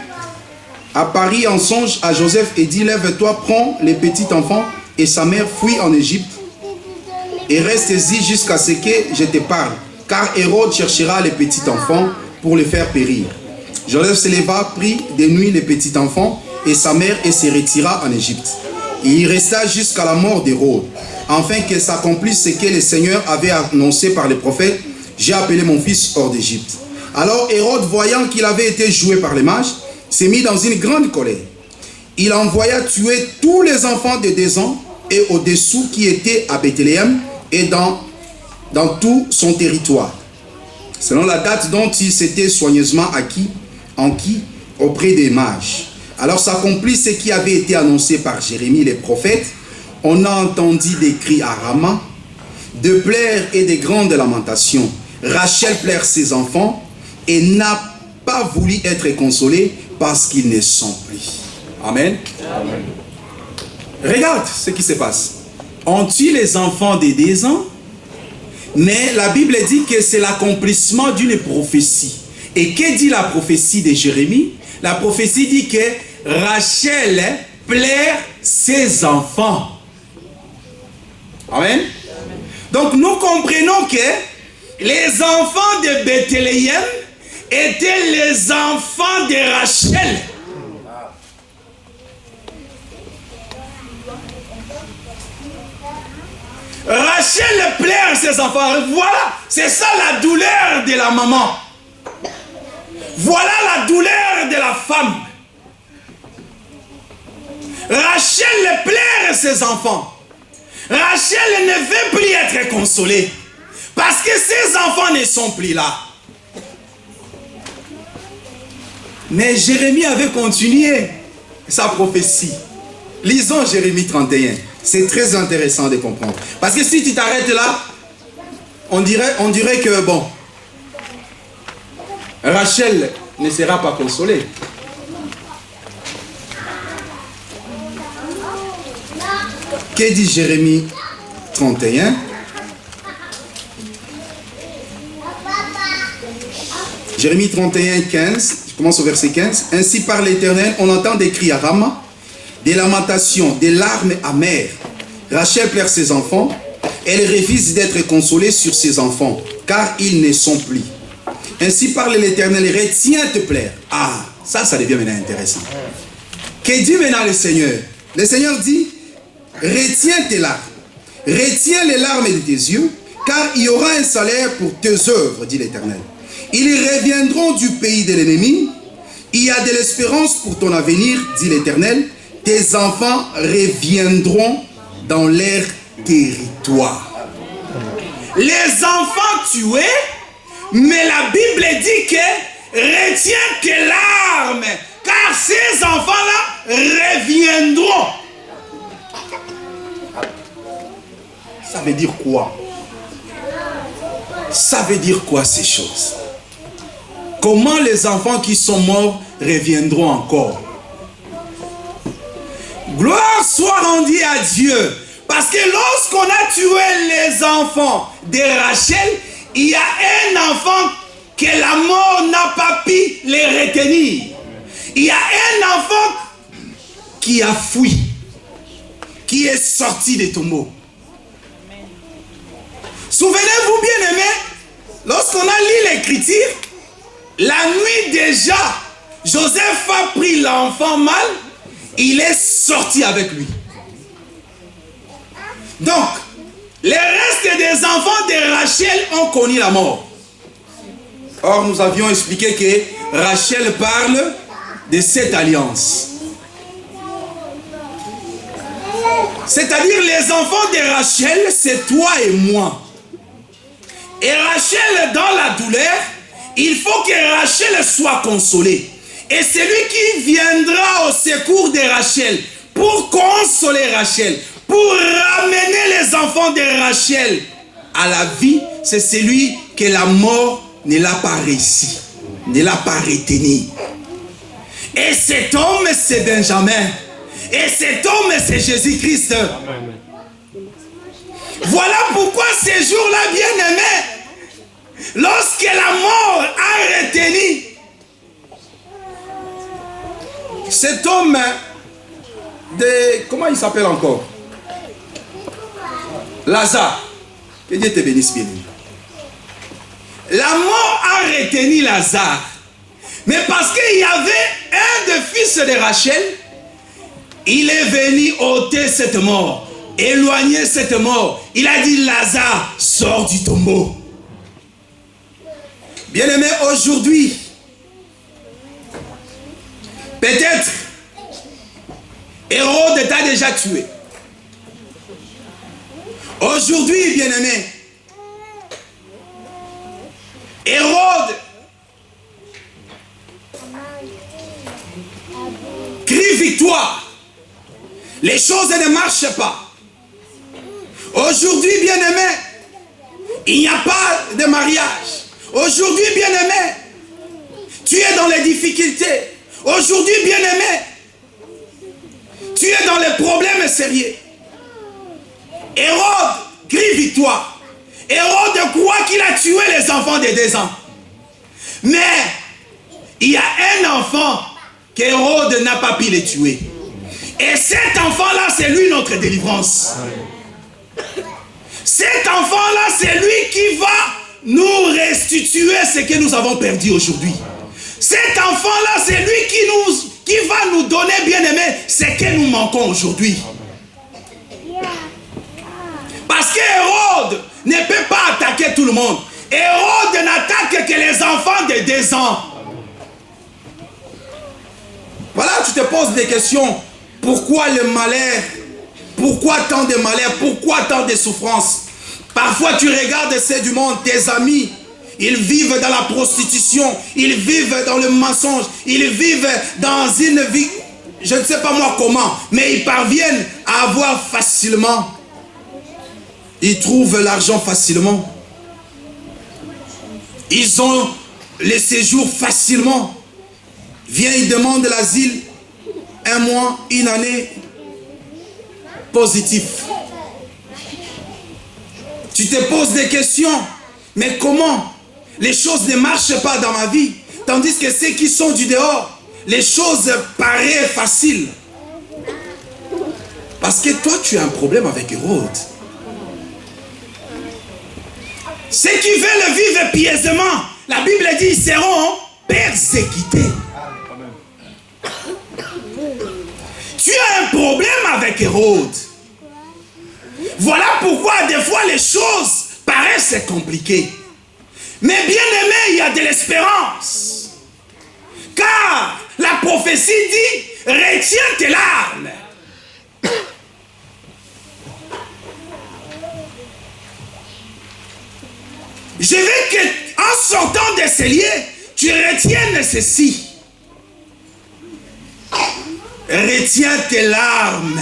apparut en songe à Joseph et dit, lève-toi, prends les petits enfants et sa mère, fuis en Égypte et reste-y jusqu'à ce que je te parle, car Hérode cherchera les petits enfants pour les faire périr. Joseph se leva, prit de nuit les petits enfants et sa mère et se retira en Égypte. Et il resta jusqu'à la mort d'Hérode, afin que s'accomplisse ce que le Seigneur avait annoncé par les prophètes, j'ai appelé mon fils hors d'Égypte. Alors Hérode, voyant qu'il avait été joué par les mages, s'est mis dans une grande colère. Il envoya tuer tous les enfants de 2 ans et au-dessous qui étaient à Bethléem et dans tout son territoire, selon la date dont il s'était soigneusement enquis auprès des mages. Alors s'accomplit ce qui avait été annoncé par Jérémie les prophètes. On a entendu des cris à Rama, de pleurs et de grandes lamentations. Rachel pleure ses enfants et n'a pas voulu être consolée parce qu'ils ne sont plus. Amen. Amen. Regarde ce qui se passe. On tue les enfants de 2 ans, mais la Bible dit que c'est l'accomplissement d'une prophétie. Et que dit la prophétie de Jérémie? La prophétie dit que Rachel pleure ses enfants. Amen. Donc nous comprenons que les enfants de Bethléem étaient les enfants de Rachel. Rachel pleure ses enfants. Voilà, c'est ça la douleur de la maman. Voilà la douleur de la femme. Rachel pleure ses enfants. Rachel ne veut plus être consolée parce que ses enfants ne sont plus là. Mais Jérémie avait continué sa prophétie. Lisons Jérémie 31. C'est très intéressant de comprendre. Parce que si tu t'arrêtes là, on dirait que bon, Rachel ne sera pas consolée. Que dit Jérémie 31? Jérémie 31, 15. Je commence au verset 15. Ainsi parle l'Éternel, on entend des cris à Rama, des lamentations, des larmes amères. Rachel pleure ses enfants. Elle refuse d'être consolée sur ses enfants, car ils ne sont plus. Ainsi parle l'Éternel, retiens tes pleurs. Ah, ça devient maintenant intéressant. Que dit maintenant le Seigneur? Le Seigneur dit, retiens tes larmes. Retiens les larmes de tes yeux, car il y aura un salaire pour tes œuvres, dit l'Éternel. Ils reviendront du pays de l'ennemi. Il y a de l'espérance pour ton avenir, dit l'Éternel. Tes enfants reviendront dans leur territoire. Les enfants tués, mais la Bible dit que retiens tes larmes, car ces enfants-là reviendront. Ça veut dire quoi? Ça veut dire quoi ces choses? Comment les enfants qui sont morts reviendront encore? Gloire soit rendue à Dieu. Parce que lorsqu'on a tué les enfants de Rachel, il y a un enfant que la mort n'a pas pu les retenir. Il y a un enfant qui a fui, qui est sorti des tombeaux. Souvenez-vous bien aimés, lorsqu'on a lu l'écriture, la nuit déjà, Joseph a pris l'enfant mâle, il est sorti avec lui. Donc, les restes des enfants de Rachel ont connu la mort. Or, nous avions expliqué que Rachel parle de cette alliance. C'est-à-dire les enfants de Rachel, c'est toi et moi. Et Rachel, dans la douleur, il faut que Rachel soit consolée. Et celui qui viendra au secours de Rachel pour consoler Rachel, pour ramener les enfants de Rachel à la vie, c'est celui que la mort ne l'a pas réussi, ne l'a pas retenu. Et cet homme, c'est Benjamin. Et cet homme, c'est Jésus-Christ. Voilà pourquoi ces jours-là, bien-aimés, lorsque la mort a retenu cet homme de... Comment il s'appelle encore? Lazare. Que Dieu te bénisse bien. La mort a retenu Lazare. Mais parce qu'il y avait un des fils de Rachel, il est venu ôter cette mort, éloigner cette mort. Il a dit, Lazare, sors du tombeau. Bien-aimé, aujourd'hui, peut-être, Hérode t'a déjà tué. Aujourd'hui, bien-aimé, Hérode crie victoire. Les choses ne marchent pas. Aujourd'hui, bien-aimé, il n'y a pas de mariage. Aujourd'hui, bien-aimé, tu es dans les difficultés. Aujourd'hui, bien-aimé, tu es dans les problèmes sérieux. Hérode crie victoire. Hérode croit qu'il a tué les enfants de 2 ans. Mais il y a un enfant qu'Hérode n'a pas pu les tuer. Et cet enfant-là, c'est lui notre délivrance. Cet enfant-là, c'est lui qui va nous restituer ce que nous avons perdu aujourd'hui. Cet enfant-là, c'est lui qui va nous donner, bien aimé, ce que nous manquons aujourd'hui. Parce qu'Hérode ne peut pas attaquer tout le monde. Hérode n'attaque que les enfants de 2 ans. Voilà, tu te poses des questions. Pourquoi le malheur? Pourquoi tant de malheur? Pourquoi tant de souffrances? Parfois tu regardes ceux du monde, tes amis, ils vivent dans la prostitution, ils vivent dans le mensonge, ils vivent dans une vie, je ne sais pas moi comment, mais ils parviennent à avoir facilement. Ils trouvent l'argent facilement. Ils ont le séjour facilement. Viens, ils demandent l'asile. 1 mois, 1 année. Positif. Tu te poses des questions. Mais comment? Les choses ne marchent pas dans ma vie. Tandis que ceux qui sont du dehors, les choses paraissent faciles. Parce que toi, tu as un problème avec Hérode. Ceux qui veulent vivre pieusement, la Bible dit, ils seront persécutés. Tu as un problème avec Hérode. Voilà pourquoi des fois les choses paraissent compliquées. Mais bien aimé, il y a de l'espérance. Car la prophétie dit, retiens tes larmes. Je veux qu'en sortant de ces lieux, tu retiennes ceci. Retiens tes larmes.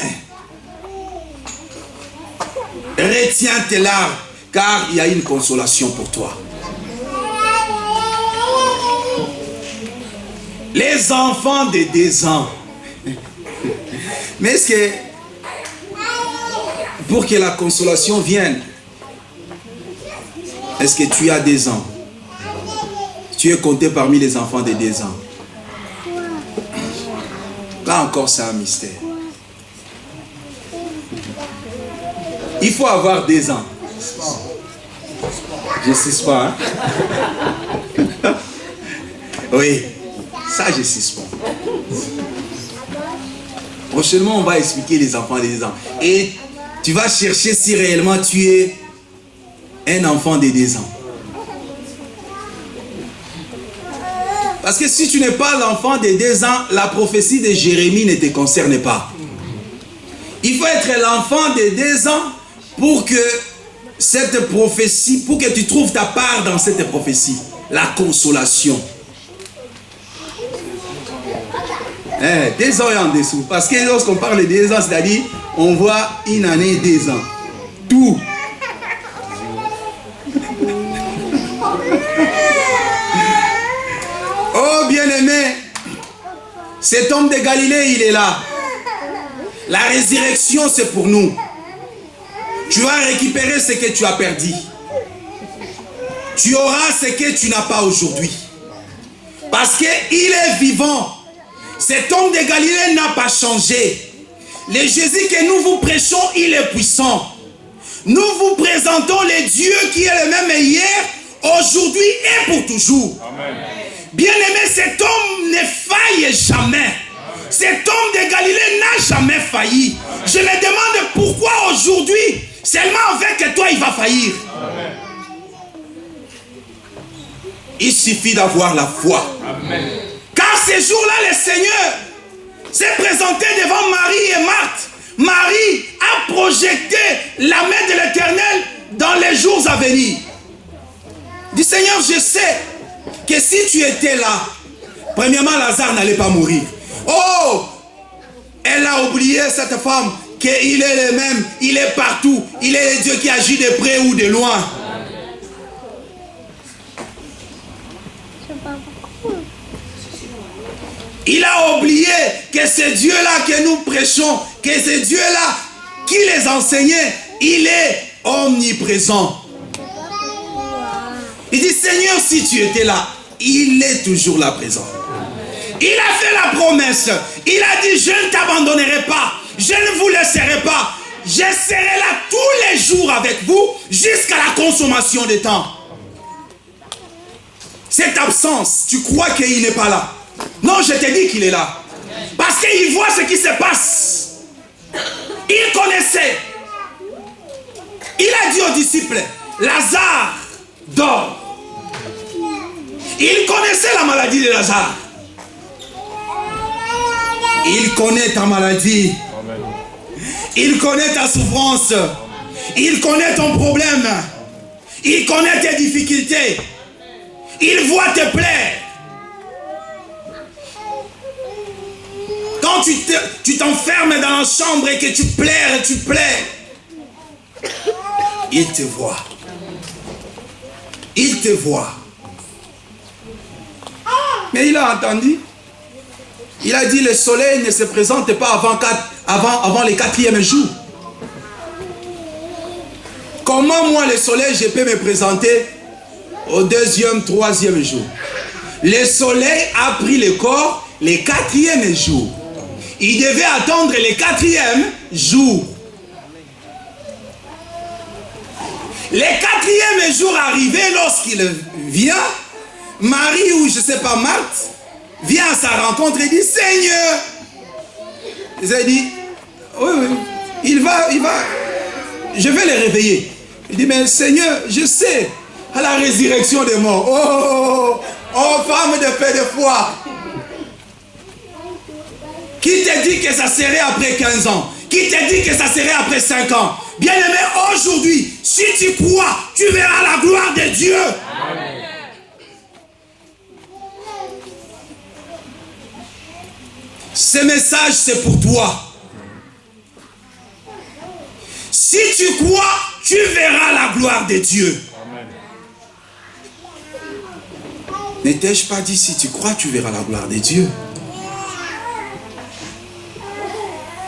Retiens tes larmes, car il y a une consolation pour toi. Les enfants de 2 ans. Mais est-ce que pour que la consolation vienne, est-ce que tu as 2 ans? Tu es compté parmi les enfants de 2 ans. Là encore, c'est un mystère. Il faut avoir 2 ans. Je ne sais pas. Hein? Oui, ça je ne sais pas. Prochainement, on va expliquer les enfants de 2 ans. Et tu vas chercher si réellement tu es un enfant de 2 ans. Parce que si tu n'es pas l'enfant de 2 ans, la prophétie de Jérémie ne te concerne pas. Il faut être l'enfant de 2 ans pour que cette prophétie, pour que tu trouves ta part dans cette prophétie. La consolation. 2 ans et en dessous. Parce que lorsqu'on parle de 2 ans, c'est-à-dire, on voit 1 année, 2 ans. Tout. Oh bien-aimé, cet homme de Galilée, il est là. La résurrection, c'est pour nous. Tu vas récupérer ce que tu as perdu. tu auras ce que tu n'as pas aujourd'hui. Parce qu'il est vivant. Cet homme de Galilée n'a pas changé. Le Jésus que nous vous prêchons, il est puissant. Nous vous présentons le Dieu qui est le même hier, aujourd'hui et pour toujours. Bien-aimé, cet homme ne faille jamais. Cet homme de Galilée n'a jamais failli. Je me demande pourquoi aujourd'hui, seulement avec toi, il va faillir. Amen. Il suffit d'avoir la foi. Amen. Car ces jours-là, le Seigneur s'est présenté devant Marie et Marthe. Marie a projeté la main de l'Éternel dans les jours à venir. Il dit, Seigneur, je sais que si tu étais là, premièrement, Lazare n'allait pas mourir. Oh, elle a oublié, cette femme, qu'il est le même, il est partout, il est le Dieu qui agit de près ou de loin. Il a oublié que ce Dieu-là que nous prêchons, que ce Dieu-là qui les enseignait, il est omniprésent. Il dit, Seigneur, si tu étais là, il est toujours là présent. Il a fait la promesse. Il a dit, je ne t'abandonnerai pas. Je ne vous laisserai pas. Je serai là tous les jours avec vous jusqu'à la consommation des temps. Cette absence, tu crois qu'il n'est pas là? Non, je te dis qu'il est là. Parce qu'il voit ce qui se passe. Il connaissait. Il a dit aux disciples, Lazare dort. Il connaissait la maladie de Lazare. Il connaît ta maladie. Il connaît ta souffrance. Il connaît ton problème. Il connaît tes difficultés. Il voit tes plaies. Quand tu t'enfermes dans la chambre et que tu pleures, il te voit. Il te voit. Mais il a entendu. Il a dit, le soleil ne se présente pas avant le 4e jour. Comment moi, le soleil, je peux me présenter au 2e, 3e jour? Le soleil a pris le corps le 4e jour. Il devait attendre le 4e jour. Le 4e jour arrivé, lorsqu'il vient, Marie ou je ne sais pas, Marthe, vient à sa rencontre et dit, Seigneur. Il a dit, oui, il va, je vais le réveiller. Il dit, mais Seigneur, je sais, à la résurrection des morts. Oh, femme de paix de foi. Qui te dit que ça serait après 15 ans? Qui te dit que ça serait après 5 ans? Bien-aimé, aujourd'hui, si tu crois, tu verras la gloire de Dieu. Amen. Ce message, c'est pour toi. Si tu crois, tu verras la gloire de Dieu. Amen. Ne t'ai-je pas dit, si tu crois, tu verras la gloire de Dieu?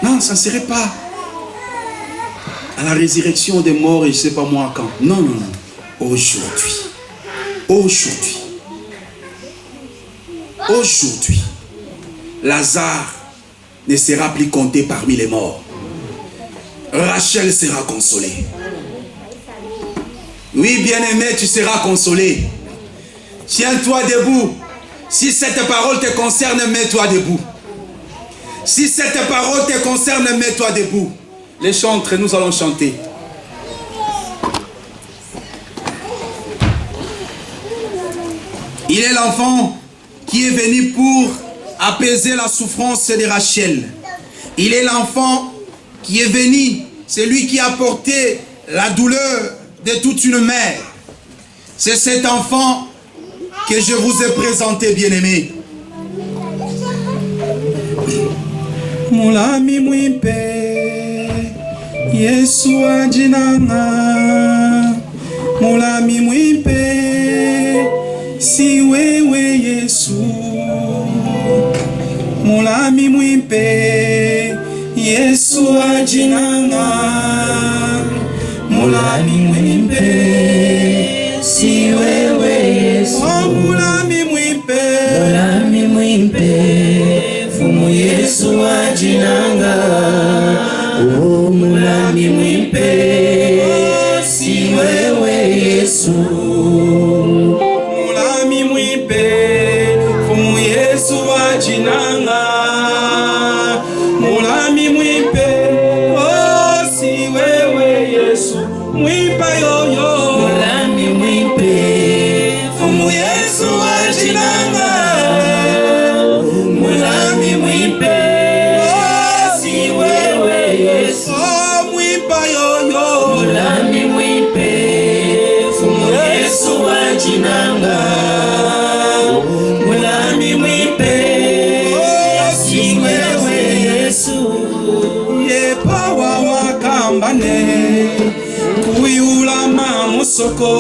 Non, ça ne serait pas à la résurrection des morts et je ne sais pas moi quand. Non. Aujourd'hui, Lazare ne sera plus compté parmi les morts. Rachel sera consolée. Oui, bien-aimé, tu seras consolé. Tiens-toi debout. Si cette parole te concerne, mets-toi debout. Si cette parole te concerne, mets-toi debout. Les chantres, nous allons chanter. Il est l'enfant qui est venu pour apaiser la souffrance de Rachel. Il est l'enfant qui est venu, c'est lui qui a porté la douleur de toute une mère. C'est cet enfant que je vous ai présenté, bien-aimé. Mulami mwimpe Yesu ajinanga Mulami mwimpe si wewe Yesu Mulami mwimpe Yesu ajinanga Mulami mwimpe si wewe mwimpe fumu Yesu wajinanga. Oh, mulami mwimpe si wewe Yesu. Mulami mwimpe fumu Yesu wajinanga. Mulami mwimpe si wewe Yesu. Mwipa yoyo mulami mwimpe fumu Yesu wajinanga. Mulami mwimpe si wewe Yesu. Mwipa yoyo mulami mwimpe fumu Yesu wajinanga. Mulami mwimpe si wewe Yesu. Yepawa wakambane kuyulama musoko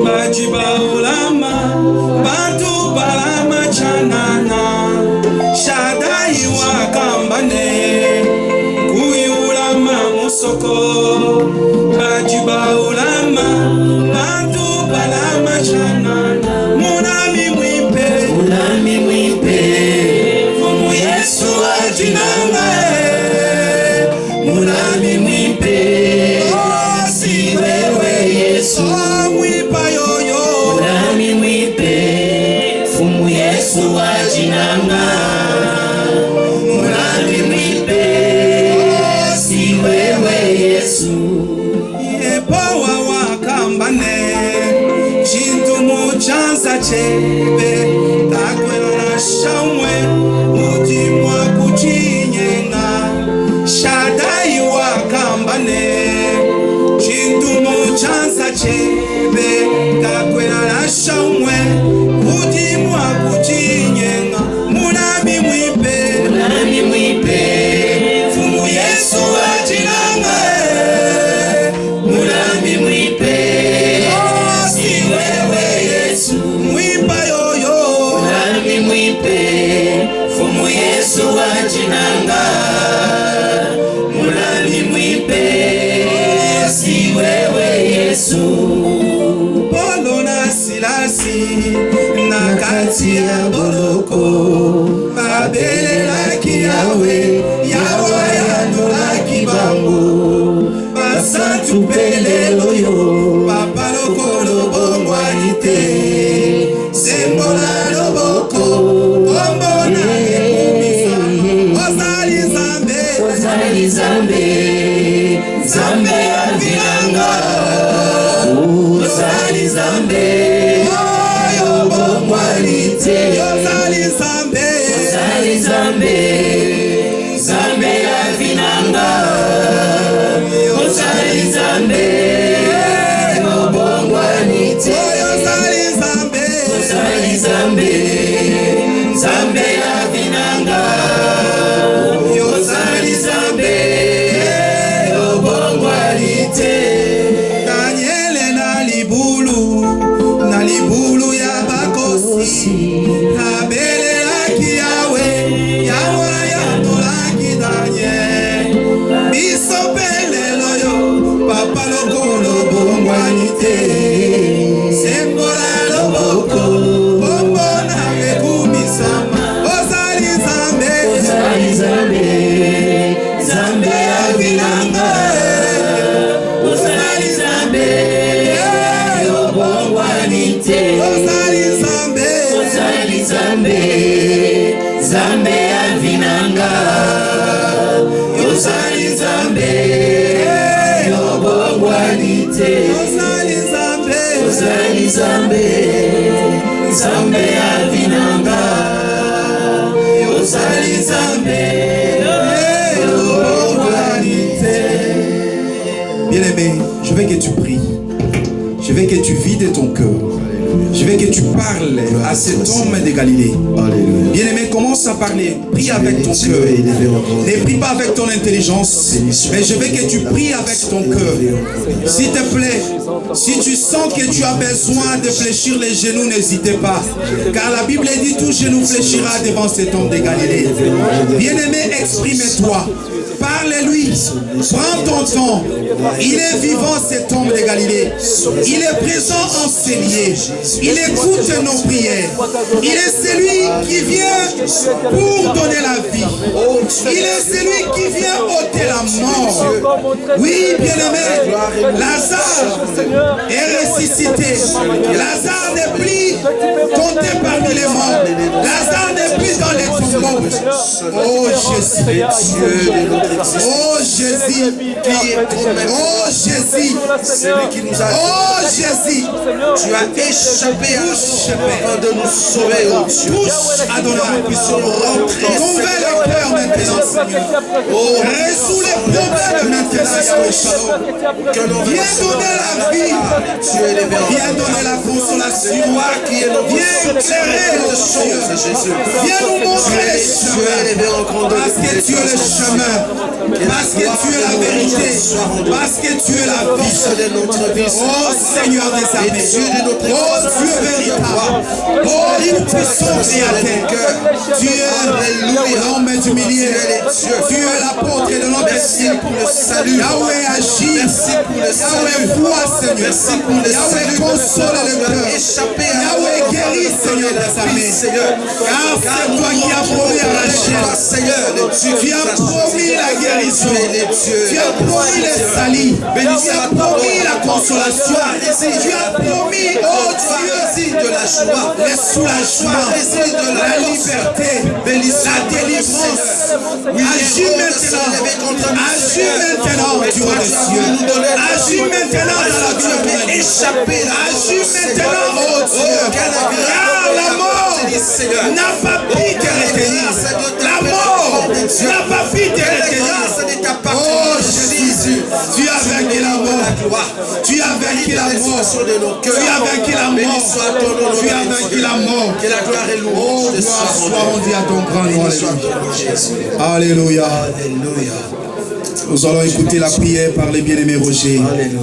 majiba ulama bantu balama chanana. Shadai wakambane kuyulama musoko majiba ulama bantu balama chanana. Mulami mwimpe fumu Yesu wajinanga. Mulami mwimpe si wewe Yesu. Mwipa yoyo mulami mwimpe fumu Yesu wajinanga. Mulami mwimpe si wewe Yesu. Yepawa wakambane chintu muchanza chebe takwela na shamwe utimwa kuchinyenga. Shadai wakambane chintu muchanza chebe takwela na shamwe utimwa kuchinyenga. Mulami mwimpe fumu Yesu wajinanga. Mulami mwimpe si wewe Yesu. mwipa yoyo Mulami mwimpe fumu Yesu wajinanga. Mulami mwimpe si wewe Yesu. Paulo na Silasi na kati ya boloko babelelaki Yawe yandolaki bango. Basantu pelelo yo papa lokolo bongwani te. Sembola loboko ombona ekumisa. Ozali Nzambe Nzambe ya vinanga. Ozali Nzambe oyo bongwani te. Ozali Nzambe Nzambe ya vinanga. Ozali Nzambe bongwani te. Ozali Nzambe Nzambe ya vinanga. Ozali Nzambe bongwani te. Daniele na libulu ya bakosi abelelaki Yawe yandolaki Daniel. Biso pelelo yo papa lokolo bongwani te. Sembola loboko ombona ekumisama. Ozali Nzambe Nzambe ya vinanga. Ozali Nzambe bongwani te. Ozali Nzambe Nzambe ya vinanga. Ozali Nzambe bongwani te. Ozali Nzambe ya vinanga. Ozali Nzambe bongwani te. Bien-aimé, je veux que tu pries. Je veux que tu vides ton cœur. Je veux que tu parles à cet homme de Galilée. Bien-aimé, commence à parler. Prie avec ton cœur. Ne prie pas avec ton intelligence, mais je veux que tu pries avec ton cœur. S'il te plaît, si tu sens que tu as besoin de fléchir les genoux, n'hésitez pas. Car la Bible dit tout genou fléchira devant cet homme de Galilée. Bien-aimé, exprime-toi. Parle Parle-lui. Prends ton temps. Il est vivant, cet homme de Galilée. Il est présent en ces lieux. Il écoute nos prières. Il est celui qui vient pour donner la vie. Il est celui qui vient ôter la mort. Oui, bien-aimé, Lazare est ressuscité. Lazare n'est plus compté parmi les morts. Lazare n'est plus dans les tombeaux. Oh Jésus. Oh Jésus. Oh Jésus. Oh Jésus. Tu as échappé à afin de nous sauver, oh Dieu. Touche Adonai. Puissions rentrer. Convainc le cœur maintenant, Seigneur. Oh, Résous les problèmes maintenant, Yahweh Shalom. Viens donner la vie. Viens donner la consolation. Viens éclairer le chemin. Viens nous montrer les chemins. Parce que tu es le chemin. Parce que tu es la vérité. Parce que tu es la vie. Oh Seigneur des armées. Oh Dieu véritable. Oh Dieu puissant créateur. Tu es l'homme du milieu. Tu es l'apôtre de notre merci pour le salut. Yahweh agit. Merci pour le salut. Yahweh voit, Seigneur. Merci pour le Yahweh salut. console le cœur. Échapper à Yahweh guérit, Seigneur des armées. Seigneur. Car c'est toi qui as promis à Rachel. Seigneur, le Dieu Tu as promis la guérison. Tu as promis le salut. Tu as promis la consolation. Tu as promis, oh Dieu, de la joie, le soulagement, de la liberté, la délivrance. Agis maintenant. Agis maintenant, Dieu des cieux. Agis maintenant dans la vie de mon échappé. Agis maintenant, oh Dieu. Car la mort n'a pas pu te retenir. La mort n'a pas pu te retenir. Oh Jésus, tu as vaincu la mort. Tu as vaincu la mort. Tu as vaincu la mort. Tu as vaincu la mort. Que la gloire et Oh, louange te gloire soient soit rendue à ton grand nom. Alléluia. Alléluia. Alléluia. Nous allons écouter la prière par les bien-aimés Roger, Alléluia.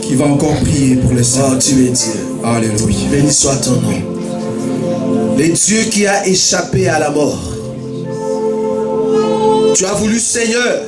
qui va encore prier pour les saints. Oh, tu es Dieu. Alléluia. Béni soit ton nom. Le Dieu qui a échappé à la mort. Tu as voulu, Seigneur,